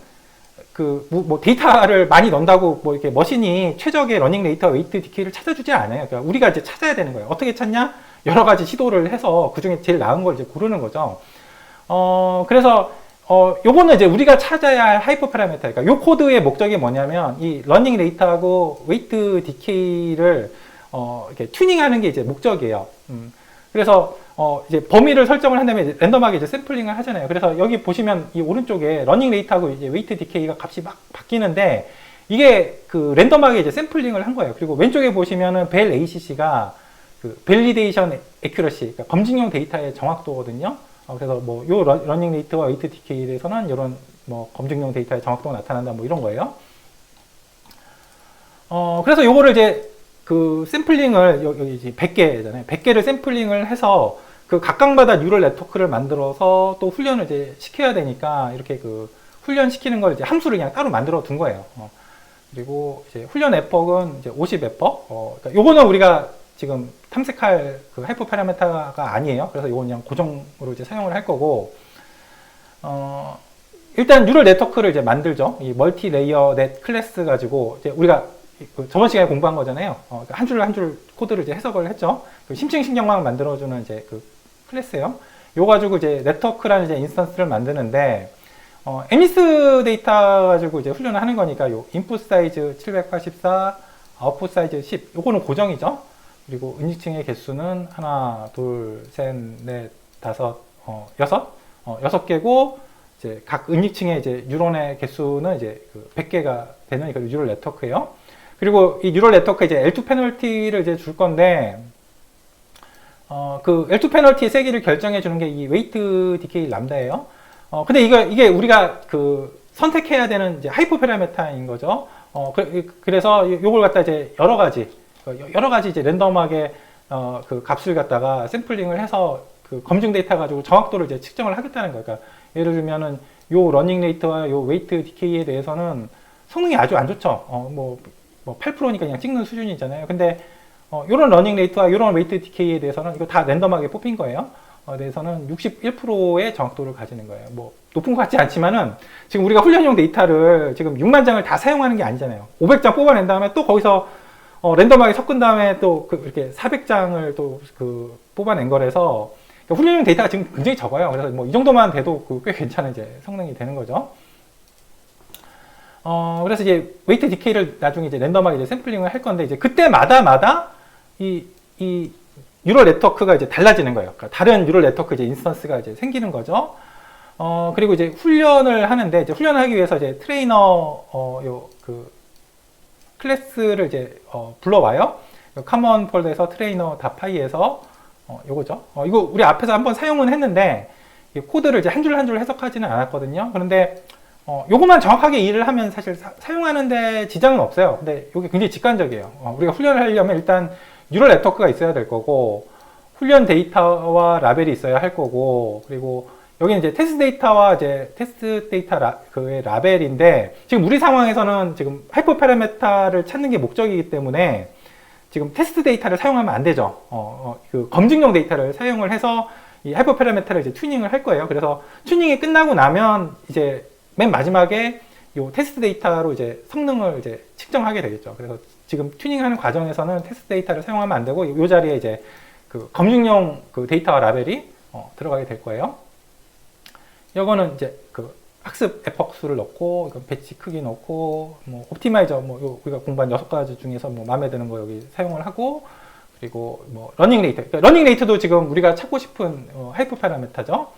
그 뭐 데이터를 많이 넣는다고 뭐 이렇게 머신이 최적의 러닝 레이트와 웨이트 디케이를 찾아주지 않아요. 그러니까 우리가 이제 찾아야 되는 거예요. 어떻게 찾냐? 여러 가지 시도를 해서 그 중에 제일 나은 걸 이제 고르는 거죠. 그래서 요거는 이제 우리가 찾아야 할 하이퍼 파라미터. 그러니까 요 코드의 목적이 뭐냐면 이 러닝 레이트하고 웨이트 디케이를 이렇게 튜닝하는 게 이제 목적이에요. 그래서 이제 범위를 설정을 한 다음에 이제 랜덤하게 이제 샘플링을 하잖아요. 그래서 여기 보시면 이 오른쪽에 러닝 레이트하고 이제 웨이트 디케이가 값이 막 바뀌는데, 이게 그 랜덤하게 이제 샘플링을 한 거예요. 그리고 왼쪽에 보시면은 벨 ACC가 그 밸리데이션 애큐러시, 그러니까 검증용 데이터의 정확도거든요. 그래서 뭐 요 러닝 레이트와 웨이트 디케이에 대해서는 이런 뭐 검증용 데이터의 정확도가 나타난다 뭐 이런 거예요. 그래서 요거를 이제 그 샘플링을 여기 이제 100개잖아요. 100개를 샘플링을 해서 그 각각마다 뉴럴 네트워크를 만들어서 또 훈련을 이제 시켜야 되니까 이렇게 그 훈련시키는 걸 이제 함수를 그냥 따로 만들어 둔 거예요. 그리고 이제 훈련 에폭은 이제 50 에폭. 그러니까 요거는 우리가 지금 탐색할 그 하이퍼 파라미터가 아니에요. 그래서 요건 그냥 고정으로 이제 사용을 할 거고, 일단 뉴럴 네트워크를 이제 만들죠. 이 멀티 레이어 넷 클래스 가지고 이제 우리가 저번 시간에 공부한 거잖아요. 한 줄 한 줄 코드를 이제 해석을 했죠. 그 심층 신경망을 만들어주는 이제 그 클래스예요. 요 가지고 이제 네트워크라는 이제 인스턴스를 만드는데, 에미스 데이터 가지고 이제 훈련을 하는 거니까 요 인풋 사이즈 784, 아웃풋 사이즈 10, 요거는 고정이죠. 그리고 은닉층의 개수는 하나, 둘, 셋, 넷, 다섯, 여섯 개고, 이제 각 은닉층의 이제 뉴런의 개수는 이제 그 100개가 되는 그 뉴럴 네트워크예요. 그리고 이 뉴럴 네트워크 이제 L2 페널티를 이제 줄 건데, 그 L2 페널티의 세기를 결정해 주는 게 이 웨이트 디케이 람다예요. 근데 이게 우리가 그 선택해야 되는 이제 하이퍼 파라미터인 거죠. 그래서 요걸 갖다 이제 여러 가지 이제 랜덤하게 그 값을 갖다가 샘플링을 해서 그 검증 데이터 가지고 정확도를 이제 측정을 하겠다는 거예요. 그러니까 예를 들면은 요 러닝 레이트와 요 웨이트 디케이에 대해서는 성능이 아주 안 좋죠. 뭐 8%니까 그냥 찍는 수준이잖아요. 근데 요런 러닝 레이트와 요런 웨이트 디케이에 대해서는 이거 다 랜덤하게 뽑힌 거예요. 대해서는 61%의 정확도를 가지는 거예요. 뭐 높은 것 같지 않지만은 지금 우리가 훈련용 데이터를 지금 6만 장을 다 사용하는 게 아니잖아요. 500장 뽑아낸 다음에 또 거기서 랜덤하게 섞은 다음에 또 이렇게 400장을 또 그 뽑아낸 거라서 그러니까 훈련용 데이터가 지금 굉장히 적어요. 그래서 뭐 이 정도만 돼도 꽤 괜찮은 이제 성능이 되는 거죠. 그래서 이제 웨이트 디케이를 나중에 이제 랜덤하게 이제 샘플링을 할 건데 이제 그때마다 이 뉴럴 네트워크가 이제 달라지는 거예요. 그러니까 다른 뉴럴 네트워크 이제 인스턴스가 이제 생기는 거죠. 그리고 이제 훈련을 하는데 이제 훈련을 하기 위해서 이제 트레이너 그 클래스를 이제 불러와요. 커먼 폴더에서 트레이너 다파이에서 요거죠. 이거 우리 앞에서 한번 사용은 했는데 코드를 이제 한 줄 한 줄 해석하지는 않았거든요. 그런데 요것만 정확하게 일을 하면 사실 사용하는데 지장은 없어요. 근데 이게 굉장히 직관적이에요. 우리가 훈련을 하려면 일단 뉴럴 네트워크가 있어야 될 거고, 훈련 데이터와 라벨이 있어야 할 거고, 그리고 여기는 이제 테스트 데이터와 이제 테스트 데이터 그의 라벨인데, 지금 우리 상황에서는 지금 하이퍼 파라미터를 찾는 게 목적이기 때문에 지금 테스트 데이터를 사용하면 안 되죠. 그 검증용 데이터를 사용을 해서 이 하이퍼 파라미터를 이제 튜닝을 할 거예요. 그래서 튜닝이 끝나고 나면 이제 맨 마지막에 요 테스트 데이터로 이제 성능을 이제 측정하게 되겠죠. 그래서 지금 튜닝하는 과정에서는 테스트 데이터를 사용하면 안 되고 이 자리에 이제 그 검증용 그 데이터와 라벨이 들어가게 될 거예요. 이거는 이제 그 학습 에폭 수를 넣고, 이건 배치 크기 넣고, 뭐 옵티마이저 뭐 우리가 공부한 6가지 중에서 뭐 마음에 드는 거 여기 사용을 하고, 그리고 뭐 러닝 레이트. 그러니까 러닝 레이트도 지금 우리가 찾고 싶은 하이퍼 파라미터죠.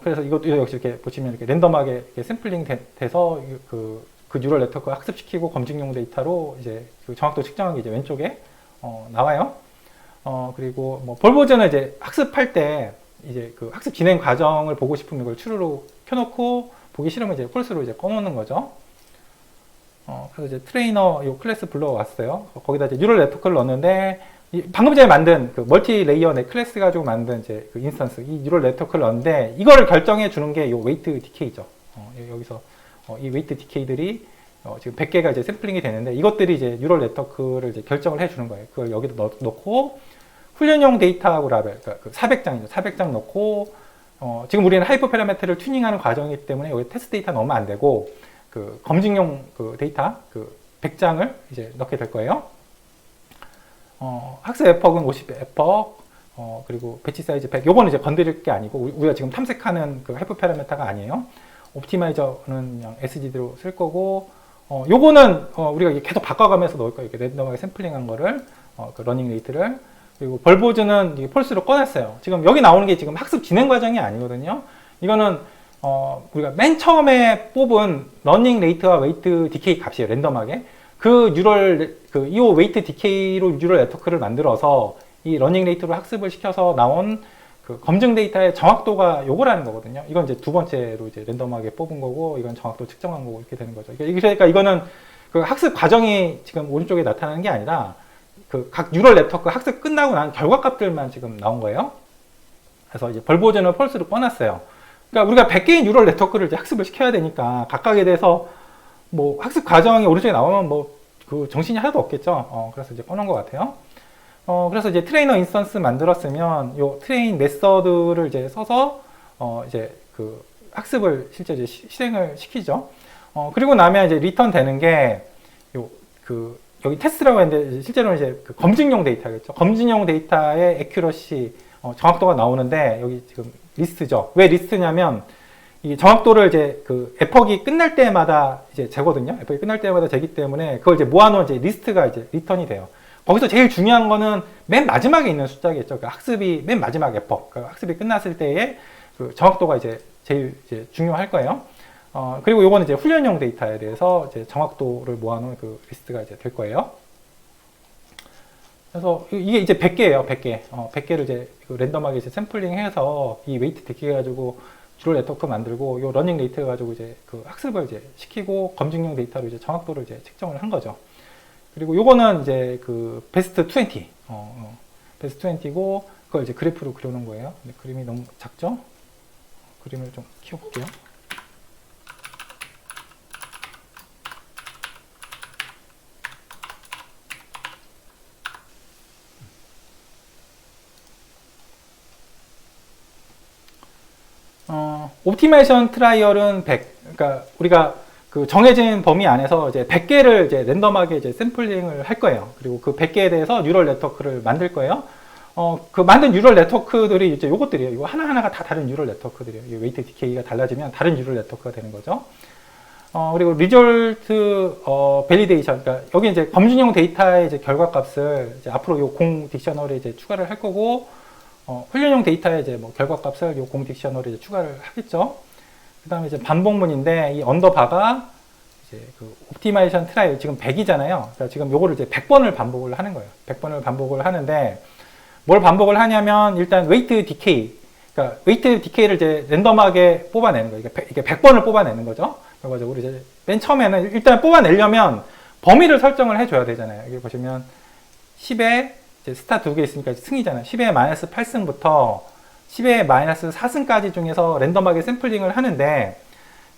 그래서 이것도 역시 이렇게 보시면 이렇게 랜덤하게 이렇게 샘플링 돼서 그 뉴럴 네트워크 학습시키고 검증용 데이터로 이제 그 정확도 측정하기 이제 왼쪽에 나와요. 그리고 뭐 볼보즈는 이제 학습할 때 이제 그 학습 진행 과정을 보고 싶으면 이걸 true로 켜놓고 보기 싫으면 이제 false로 이제 꺼놓는 거죠. 그래서 이제 트레이너 요 클래스 불러왔어요. 거기다 이제 뉴럴 네트워크를 넣었는데 방금 전에 만든 그 멀티 레이어 넷 클래스 가지고 만든 이제 그 인스턴스 이 뉴럴 네트워크를 넣었는데 이거를 결정해 주는 게 요 웨이트 디케이죠. 여기서 이 웨이트 디케이들이 지금 100개가 이제 샘플링이 되는데 이것들이 이제 뉴럴 네트워크를 이제 결정을 해 주는 거예요. 그걸 여기다 넣고 훈련용 데이터하고 라벨, 그러니까 그 400장이죠. 400장 넣고 지금 우리는 하이퍼 파라미터를 튜닝하는 과정이기 때문에 여기 테스트 데이터 넣으면 안 되고 그 검증용 그 데이터 그 100장을 이제 넣게 될 거예요. 학습 에폭은 50 에폭, 그리고 배치 사이즈 100. 요거는 이제 건드릴 게 아니고 우리가 지금 탐색하는 그 하이퍼 파라미터가 아니에요. 옵티마이저는 그냥 SGD로 쓸 거고, 요거는 우리가 계속 바꿔가면서 넣을 거예요. 이렇게 랜덤하게 샘플링한 거를 그 러닝 레이트를. 그리고 벌보즈는 이게 펄스로 꺼냈어요. 지금 여기 나오는 게 지금 학습 진행 과정이 아니거든요. 이거는 우리가 맨 처음에 뽑은 러닝 레이트와 웨이트 디케이 값이에요. 랜덤하게. 그 뉴럴 이오 웨이트 디케이로 뉴럴 네트워크를 만들어서 이 러닝 레이트로 학습을 시켜서 나온 그 검증 데이터의 정확도가 요거라는 거거든요. 이건 이제 두 번째로 이제 랜덤하게 뽑은 거고, 이건 정확도 측정한 거고, 이렇게 되는 거죠. 그러니까 이거는 그 학습 과정이 지금 오른쪽에 나타나는 게 아니라 그 각 뉴럴 네트워크 학습 끝나고 난 결과 값들만 지금 나온 거예요. 그래서 이제 벌 버전을 펄스로 꺼놨어요. 그러니까 우리가 100개의 뉴럴 네트워크를 이제 학습을 시켜야 되니까 각각에 대해서 뭐 학습 과정이 오른쪽에 나오면 뭐 그 정신이 하나도 없겠죠. 그래서 이제 꺼놓은 것 같아요. 그래서 이제 트레이너 인스턴스 만들었으면 요 트레인 메서드를 이제 써서 이제 그 학습을 실제 이제 실행을 시키죠. 그리고 나면 이제 리턴 되는 게 요 그 여기 테스트라고 했는데 실제로는 이제 그 검증용 데이터겠죠. 검증용 데이터의 애큐러시 정확도가 나오는데 여기 지금 리스트죠. 왜 리스트냐면 이 정확도를 이제 그 에퍼기 끝날 때마다 이제 재거든요. 에퍼기 끝날 때마다 재기 때문에 그걸 이제 모아놓은 이제 리스트가 이제 리턴이 돼요. 거기서 제일 중요한 거는 맨 마지막에 있는 숫자겠죠. 그 학습이 맨 마지막 에퍼, 그 학습이 끝났을 때의 그 정확도가 이제 제일 이제 중요할 거예요. 그리고 요거는 이제 훈련용 데이터에 대해서 이제 정확도를 모아놓은 그 리스트가 이제 될 거예요. 그래서 이게 이제 100개예요, 100개. 100개를 이제 랜덤하게 이제 샘플링 해서 이 웨이트 데키 가지고 뉴럴 네트워크 만들고 요 러닝 레이트 가지고 이제 그 학습을 이제 시키고 검증용 데이터로 이제 정확도를 이제 측정을 한 거죠. 그리고 요거는 이제 그 베스트 20, 베스트 20고 그걸 이제 그래프로 그려놓은 거예요. 근데 그림이 너무 작죠? 그림을 좀 키워볼게요. 옵티마이션 트라이얼은 100. 그러니까 우리가 그 정해진 범위 안에서 이제 100개를 이제 랜덤하게 이제 샘플링을 할 거예요. 그리고 그 100개에 대해서 뉴럴 네트워크를 만들 거예요. 그 만든 뉴럴 네트워크들이 이제 요것들이에요. 이거 하나하나가 다 다른 뉴럴 네트워크들이에요. 이 웨이트 디케이가 달라지면 다른 뉴럴 네트워크가 되는 거죠. 그리고 리졸트 밸리데이션. 그러니까 여기 이제 검증용 데이터의 이제 결과 값을 이제 앞으로 요 공 딕셔너리에 이제 추가를 할 거고, 훈련용 데이터에 이제 뭐 결과 값을 요 공 딕셔너리에 이제 추가를 하겠죠. 그 다음에 이제 반복문인데, 이 언더바가 이제 그 옵티마이션 트라이얼, 지금 100이잖아요. 그러니까 지금 요거를 이제 100번을 반복을 하는 거예요. 100번을 반복을 하는데, 뭘 반복을 하냐면, 일단 웨이트 디케이. 그러니까 웨이트 디케이를 이제 랜덤하게 뽑아내는 거예요. 이게 100번을 뽑아내는 거죠. 그래가지고 우리 이제 맨 처음에는 일단 뽑아내려면 범위를 설정을 해줘야 되잖아요. 여기 보시면 10에 이제 스타 두 개 있으니까 승이잖아요. 10에 마이너스 8승부터 10에 마이너스 4승까지 중에서 랜덤하게 샘플링을 하는데,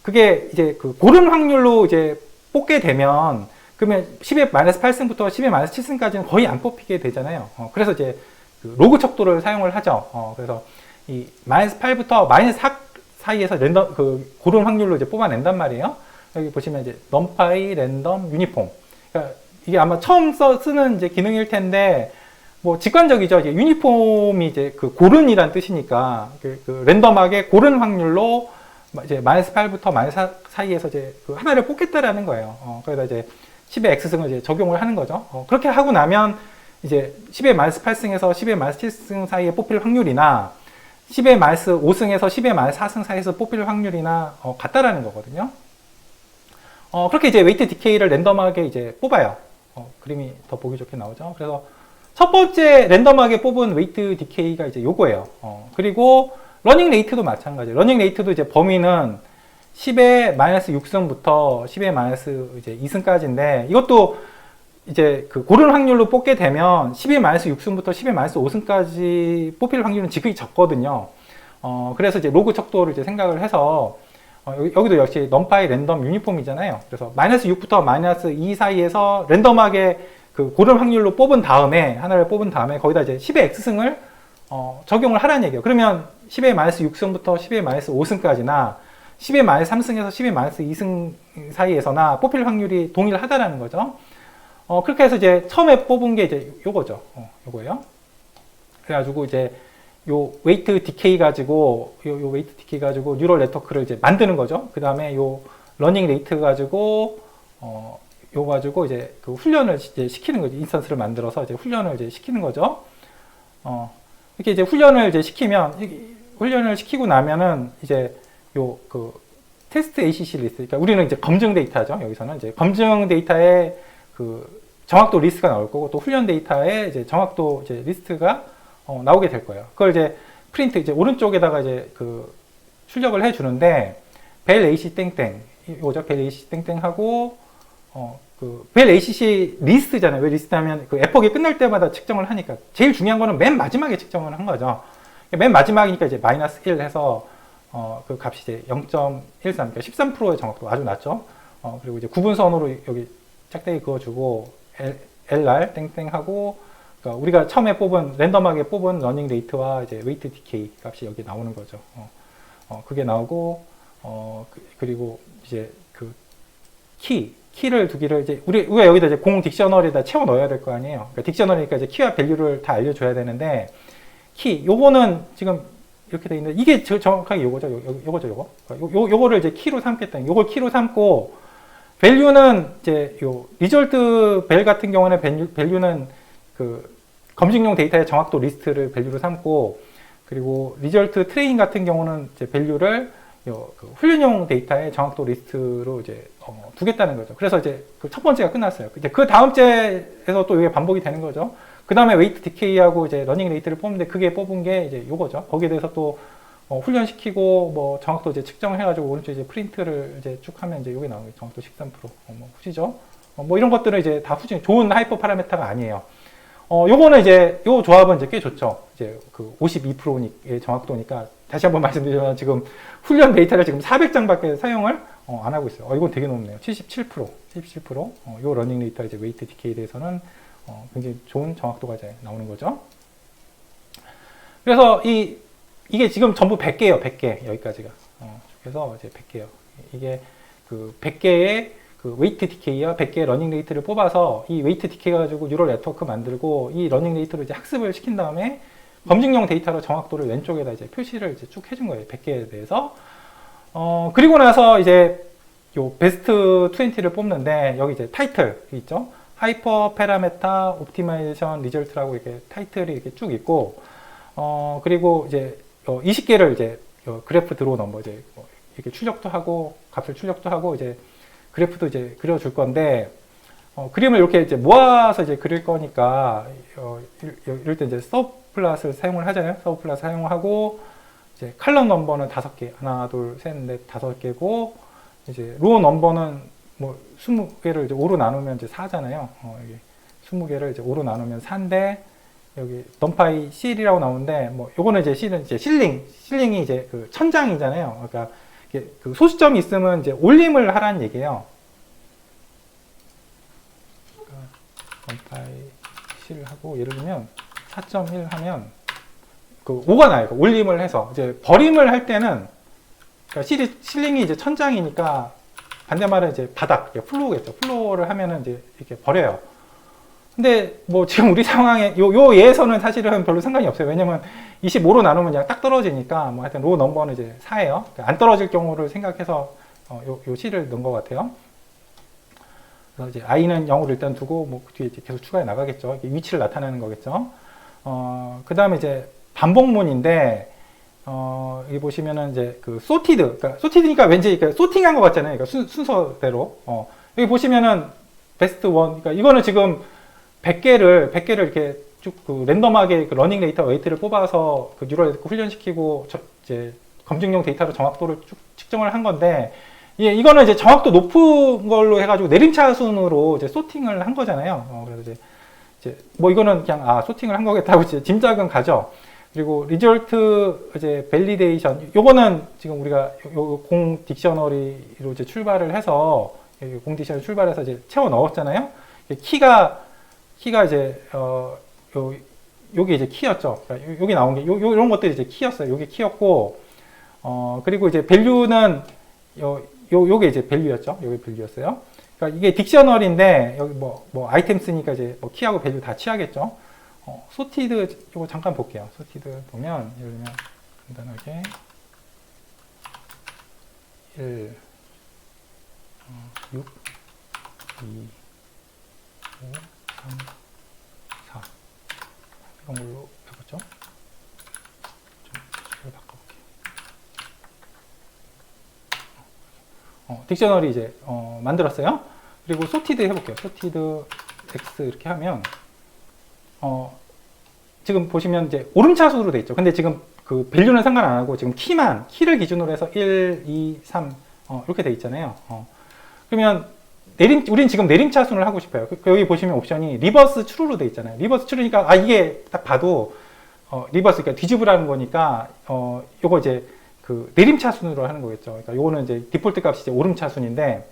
그게 이제 그 고른 확률로 이제 뽑게 되면, 그러면 10에 마이너스 8승부터 10에 마이너스 7승까지는 거의 안 뽑히게 되잖아요. 그래서 이제 그 로그 척도를 사용을 하죠. 그래서 이 마이너스 8부터 마이너스 4 사이에서 랜덤, 그 고른 확률로 이제 뽑아낸단 말이에요. 여기 보시면 이제 넘파이, 랜덤, 유니폼. 그러니까 이게 아마 처음 쓰는 이제 기능일 텐데, 뭐 직관적이죠. 이제 유니폼이 이제 그 고른이란 뜻이니까 그 랜덤하게 고른 확률로 이제 마이너스 8부터 마이너스 4 사이에서 이제 그 하나를 뽑겠다라는 거예요. 그래서 이제 10의 X승을 이제 적용을 하는 거죠. 그렇게 하고 나면 이제 10의 마이너스 8승에서 10의 마이너스 7승 사이에 뽑힐 확률이나 10의 마이너스 5승에서 10의 마이너스 4승 사이에서 뽑힐 확률이나 같다라는 거거든요. 그렇게 이제 웨이트 디케이를 랜덤하게 이제 뽑아요. 그림이 더 보기 좋게 나오죠. 그래서 첫 번째 랜덤하게 뽑은 웨이트 디케이가 이제 요거예요. 그리고 러닝 레이트도 마찬가지예요. 러닝 레이트도 이제 범위는 10의 마이너스 6승부터 10의 마이너스 이제 2승까지인데, 이것도 이제 그 고른 확률로 뽑게 되면 10의 마이너스 6승부터 10의 마이너스 5승까지 뽑힐 확률은 지극히 적거든요. 그래서 이제 로그 척도를 이제 생각을 해서, 여기도 역시 넘파이 랜덤 유니폼이잖아요. 그래서 마이너스 6부터 마이너스 2 사이에서 랜덤하게 그 고른 확률로 뽑은 다음에, 하나를 뽑은 다음에 거기다 이제 10의 X승을 적용을 하라는 얘기예요. 그러면 10의 마이너스 6승부터 10의 마이너스 5승까지나 10의 마이너스 3승에서 10의 마이너스 2승 사이에서나 뽑힐 확률이 동일하다라는 거죠. 그렇게 해서 이제 처음에 뽑은 게 이제 요거죠. 요거예요. 그래가지고 이제 요 웨이트 디케이 가지고, 요 웨이트 디케이 가지고 뉴럴 네트워크를 이제 만드는 거죠. 그 다음에 요 러닝 레이트 가지고, 요 가지고 이제 그 훈련을 이제 시키는 거죠. 인스턴스를 만들어서 이제 훈련을 이제 시키는 거죠. 이렇게 이제 훈련을 이제 훈련을 시키고 나면은 이제 요 그 테스트 ACC 리스트. 그러니까 우리는 이제 검증 데이터죠. 여기서는 이제 검증 데이터에 그 정확도 리스트가 나올 거고 또 훈련 데이터에 이제 정확도 이제 리스트가 나오게 될 거예요. 그걸 이제 프린트 이제 오른쪽에다가 이제 그 출력을 해 주는데 벨 AC 땡땡 이거죠. 벨 AC 땡땡 하고 그 벨 ACC 리스트잖아요. 왜 리스트하면 그 에포기 끝날 때마다 측정을 하니까 제일 중요한 거는 맨 마지막에 측정을 한 거죠. 맨 마지막이니까 이제 마이너스 1 해서 그 값이 이제 0.13, 그러니까 13%의 정확도 아주 낮죠. 그리고 이제 구분선으로 여기 짝대기 그어주고 LR 땡땡 하고 그러니까 우리가 처음에 뽑은 랜덤하게 뽑은 러닝 레이트와 이제 웨이트 디케이 값이 여기 나오는 거죠. 그게 나오고 그리고 이제 그 키를 두 개를 이제 우리가 여기다 이제 공 딕셔너리에다 채워 넣어야 될 거 아니에요. 그러니까 딕셔너리니까 이제 키와 밸류를 다 알려줘야 되는데 요거는 지금 이렇게 돼 있는데 이게 정확하게 요거죠. 요거를 이제 키로 삼겠다. 요걸 키로 삼고 밸류는 이제 요 리졸트 벨 같은 경우는 밸류는 그 검증용 데이터의 정확도 리스트를 밸류로 삼고 그리고 리졸트 트레인 같은 경우는 이제 밸류를 그 훈련용 데이터의 정확도 리스트로 이제 두겠다는 거죠. 그래서 이제 그 첫 번째가 끝났어요. 이제 그 다음 주에서 또 이게 반복이 되는 거죠. 그 다음에 웨이트 디케이하고 이제 러닝 레이트를 뽑는데 그게 뽑은 게 이제 요거죠. 거기에 대해서 또 훈련시키고 뭐 정확도 이제 측정을 해가지고 오른쪽 이제 프린트를 이제 쭉 하면 이제 요게 나오는 정확도 13% 뭐 후지죠. 뭐 이런 것들은 이제 다 후지 좋은 하이퍼 파라메타가 아니에요. 요거는 이제 요 조합은 이제 꽤 좋죠. 이제 그 52%의 정확도니까 다시 한번 말씀드리면 지금 훈련 데이터를 지금 400장밖에 사용을 안 하고 있어요. 이건 되게 높네요. 77%. 요 러닝 데이터 이제 웨이트 디케이에 대해서는 굉장히 좋은 정확도가 이제 나오는 거죠. 그래서 이게 지금 전부 100개예요. 100개 여기까지가. 그래서 이제 100개요. 이게 그 100개의 그 웨이트 디케이와 100개의 러닝 레이트를 뽑아서 이 웨이트 디케이 가지고 뉴럴 네트워크 만들고 이 러닝 레이트로 이제 학습을 시킨 다음에 검증용 데이터로 정확도를 왼쪽에다 이제 표시를 이제 쭉 해준 거예요. 100개에 대해서. 그리고 나서 이제 요 베스트 20를 뽑는데 여기 이제 타이틀 있죠. 하이퍼 파라메타 옵티마이제이션 리절트라고 이렇게 타이틀이 이렇게 쭉 있고 그리고 이제 20개를 이제 그래프 드로우 넘버 이제 이렇게 출력도 하고 값을 출력도 하고 이제 그래프도 이제 그려줄 건데 그림을 이렇게 이제 모아서 이제 그릴 거니까 이럴 때 이제 서브플롯을 사용을 하잖아요. 서브플롯 사용하고 이제 칼럼 넘버는 5개, 하나, 둘, 셋, 넷, 5개고 이제 로우 넘버는 뭐 20개를 이제 5로 나누면 이제 4잖아요. 여기 20개를 이제 5로 나누면 4인데 여기 덤파이 C이라고 나오는데 뭐 요거는 이제 C는 이제 실링이 이제 그 천장이잖아요. 그러니까 그 소수점이 있으면 이제 올림을 하라는 얘기예요. 그러니까 덤파이 C를 하고 예를 들면 4.1 하면 그 5가 나요. 올림을 해서 이제 버림을 할 때는 그러니까 실링이 이제 천장이니까 반대말은 이제 바닥, 플로우겠죠. 플로우를 하면은 이제 이렇게 버려요. 근데 뭐 지금 우리 상황에 요 예에서는 사실은 별로 상관이 없어요. 왜냐면 25로 나누면 그냥 딱 떨어지니까 뭐 하여튼 로우 넘버는 이제 4예요. 그러니까 안 떨어질 경우를 생각해서 요 C를 넣은 것 같아요. 그래서 이제 I는 0으로 일단 두고 뭐 뒤에 이제 계속 추가해 나가겠죠. 위치를 나타내는 거겠죠. 그 다음에 이제 반복문인데 여기 보시면은 이제 그 그러니까 소티드니까 왠지 그러니까 소팅한 것 같잖아요. 그러니까 순서대로. 여기 보시면은 베스트 원. 그러니까 이거는 지금 100개를 이렇게 쭉 그 랜덤하게 그 러닝 데이터 웨이트를 뽑아서 그 뉴럴 네트워크 훈련시키고 이제 검증용 데이터로 정확도를 쭉 측정을 한 건데 이거는 이제 정확도 높은 걸로 해가지고 내림차순으로 이제 소팅을 한 거잖아요. 그래서 이제 뭐 이거는 그냥 소팅을 한 거겠다고 이제 짐작은 가죠. 그리고 리졸트 이제 밸리데이션 요거는 지금 우리가 요 공 딕셔너리로 이제 출발을 해서 공 딕셔너리 출발해서 이제 채워 넣었잖아요. 키가 이제 요게 이제 키였죠. 그러니까 여기 나온 게 이런 것들이 이제 키였어요. 요게 키였고 그리고 이제 밸류는 요게 이제 밸류였죠. 요게 밸류였어요. 그러니까 이게 딕셔너리인데 여기 뭐 아이템 쓰니까 이제 뭐 키하고 밸류 다 취하겠죠. 소티드 요거 잠깐 볼게요. 소티드 보면 예를 들면 간단하게 1 6 2 5 3 4 이런 걸로 해보죠. 좀 색을 바꿔볼게요. 딕셔너리 이제 만들었어요. 그리고 소티드 해볼게요. 소티드 X 이렇게 하면, 지금 보시면 이제 오름차순으로 돼 있죠. 근데 지금 그 밸류는 상관 안 하고 지금 키를 기준으로 해서 1, 2, 3, 이렇게 돼 있잖아요. 그러면 우린 지금 내림차순을 하고 싶어요. 여기 보시면 옵션이 리버스 추루로 돼 있잖아요. 리버스 추루니까, 이게 딱 봐도, 리버스, 그러니까 뒤집으라는 거니까, 요거 이제 그 내림차순으로 하는 거겠죠. 그러니까 요거는 이제 디폴트 값이 이제 오름차순인데,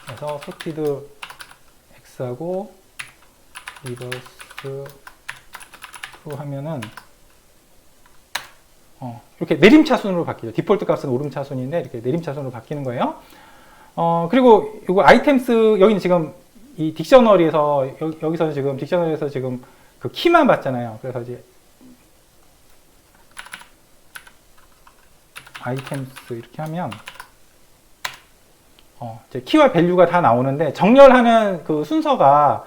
그래서 소티드 X하고 리버스 추루 하면은, 이렇게 내림차순으로 바뀌죠. 디폴트 값은 오름차순인데, 이렇게 내림차순으로 바뀌는 거예요. 그리고 이거 아이템스, 여기는 지금 이 딕셔너리에서, 여기서는 지금 딕셔너리에서 지금 그 키만 봤잖아요. 그래서 이제 아이템스 이렇게 하면, 이제 키와 밸류가 다 나오는데, 정렬하는 그 순서가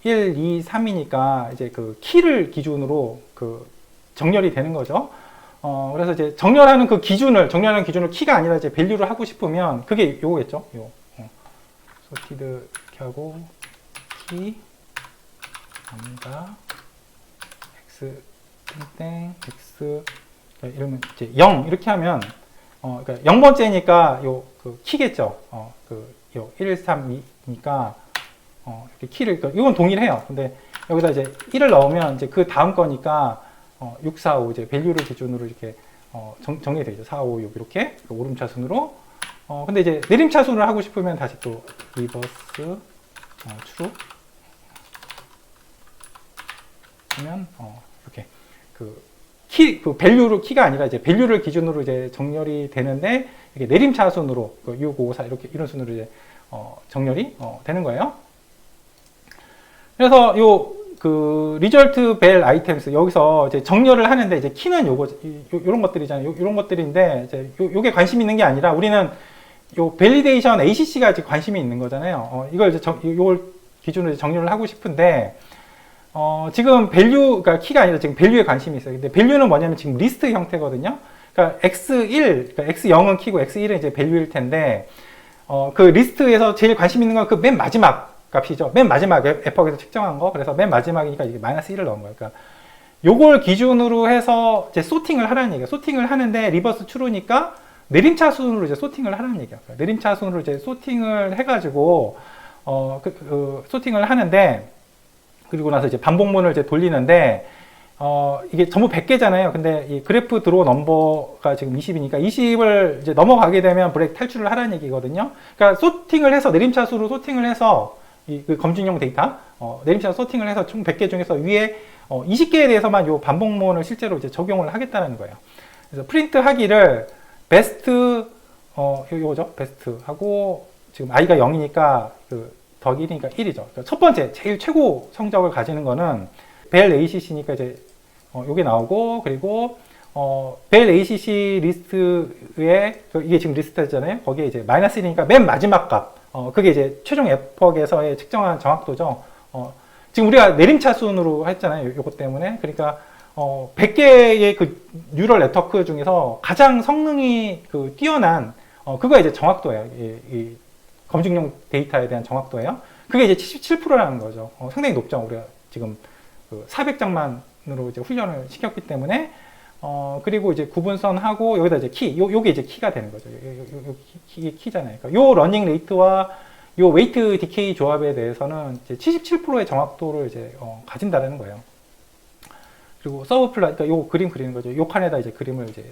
1, 2, 3이니까 이제 그 키를 기준으로 그 정렬이 되는 거죠. 그래서 이제 정렬하는 기준을 키가 아니라 이제 밸류를 하고 싶으면 그게 요거겠죠. 소티드 이렇게 하고 키 갑니다. x 땡땡 x 이러면 이제 0 이렇게 하면 그러니까 0번째니까 그 키겠죠. 요 1, 3이니까 이렇게 키를 이건 동일해요. 근데 여기다 이제 1을 넣으면 이제 그 다음 거니까 6, 4, 5 이제 밸류를 기준으로 이렇게 정리되어 있죠. 4, 5, 6 이렇게 오름차순으로. 근데 이제 내림차순을 하고 싶으면 다시 또 리버스 추루 하면 이렇게 그 키가 아니라 이제 밸류를 기준으로 이제 정렬이 되는데 이게 내림차순으로 6, 5, 4 이렇게 이런 순으로 이제 정렬이 되는 거예요. 그래서 그 리절트 벨 아이템스 여기서 이제 정렬을 하는데 이제 키는 요런 것들이잖아요. 요런 것들인데 이제 요게 관심 있는 게 아니라 우리는 요 밸리데이션 ACC가 이제 관심이 있는 거잖아요. 이걸 이제 요걸 기준으로 정렬을 하고 싶은데 지금 그러니까 키가 아니라 지금 밸류에 관심이 있어요. 근데 밸류는 뭐냐면 지금 리스트 형태거든요. 그러니까 X1, 그러니까 X0은 키고 X1은 이제 밸류일 텐데 그 리스트에서 제일 관심 있는 건 그 맨 마지막 값이죠. 맨 마지막 에퍼에서 측정한 거. 그래서 맨 마지막이니까 이게 마이너스 1을 넣은 거예요. 그러니까 요걸 기준으로 해서 이제 소팅을 하라는 얘기예요. 소팅을 하는데 리버스 추루니까 내림차순으로 이제 소팅을 하라는 얘기예요. 내림차순으로 이제 소팅을 해가지고 소팅을 하는데 그리고 나서 이제 반복문을 이제 돌리는데 이게 전부 100개잖아요. 근데 이 그래프 드로우 넘버가 지금 20이니까 20을 이제 넘어가게 되면 브레이크 탈출을 하라는 얘기거든요. 그러니까 소팅을 해서 내림차순으로 소팅을 해서 그 검증용 데이터 내림차순 소팅을 해서 총 100개 중에서 위에 20개에 대해서만 요 반복문을 실제로 이제 적용을 하겠다는 거예요. 그래서 프린트 하기를 베스트 요거죠. 베스트 하고 지금 i가 0이니까 더하기 1이니까 1이죠. 그러니까 첫 번째 제일 최고 성적을 가지는 거는 벨 ACC니까 이제 요게 나오고 그리고 벨 ACC 리스트에 이게 지금 리스트잖아요. 거기에 이제 마이너스 1이니까 맨 마지막 값 그게 이제 최종 에퍼에서의 측정한 정확도죠. 지금 우리가 내림차순으로 했잖아요. 요거 때문에. 그러니까 100개의 그 뉴럴 네트워크 중에서 가장 성능이 뛰어난 그거 이제 정확도예요. 이 검증용 데이터에 대한 정확도예요. 그게 이제 77%라는 거죠. 상당히 높죠. 우리가 지금 400장만으로 이제 훈련을 시켰기 때문에 그리고 이제 구분선하고 여기다 이제 요게 이제 키가 되는 거죠. 키잖아요. 그러니까 요 러닝 레이트와 요 웨이트 디케이 조합에 대해서는 이제 77%의 정확도를 이제 가진다라는 거예요. 그리고 서브 플랫, 그러니까 요 그림 그리는 거죠. 요 칸에다 이제 그림을 이제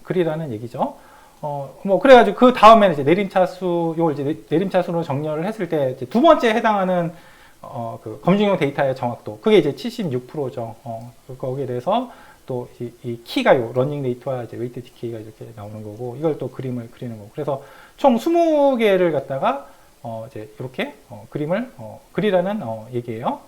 그리라는 얘기죠. 뭐 그래가지고 그 다음에는 이제 요걸 이제 내림차수로 정렬을 했을 때 이제 두 번째 해당하는 그 검증용 데이터의 정확도 그게 이제 76%죠. 거기에 대해서 또 이 키가 요 러닝 레이트와 이제 웨이트 디케이가 이렇게 나오는 거고 이걸 또 그림을 그리는 거고 그래서 총 20개를 갖다가 이제 이렇게 그림을 그리라는 얘기예요.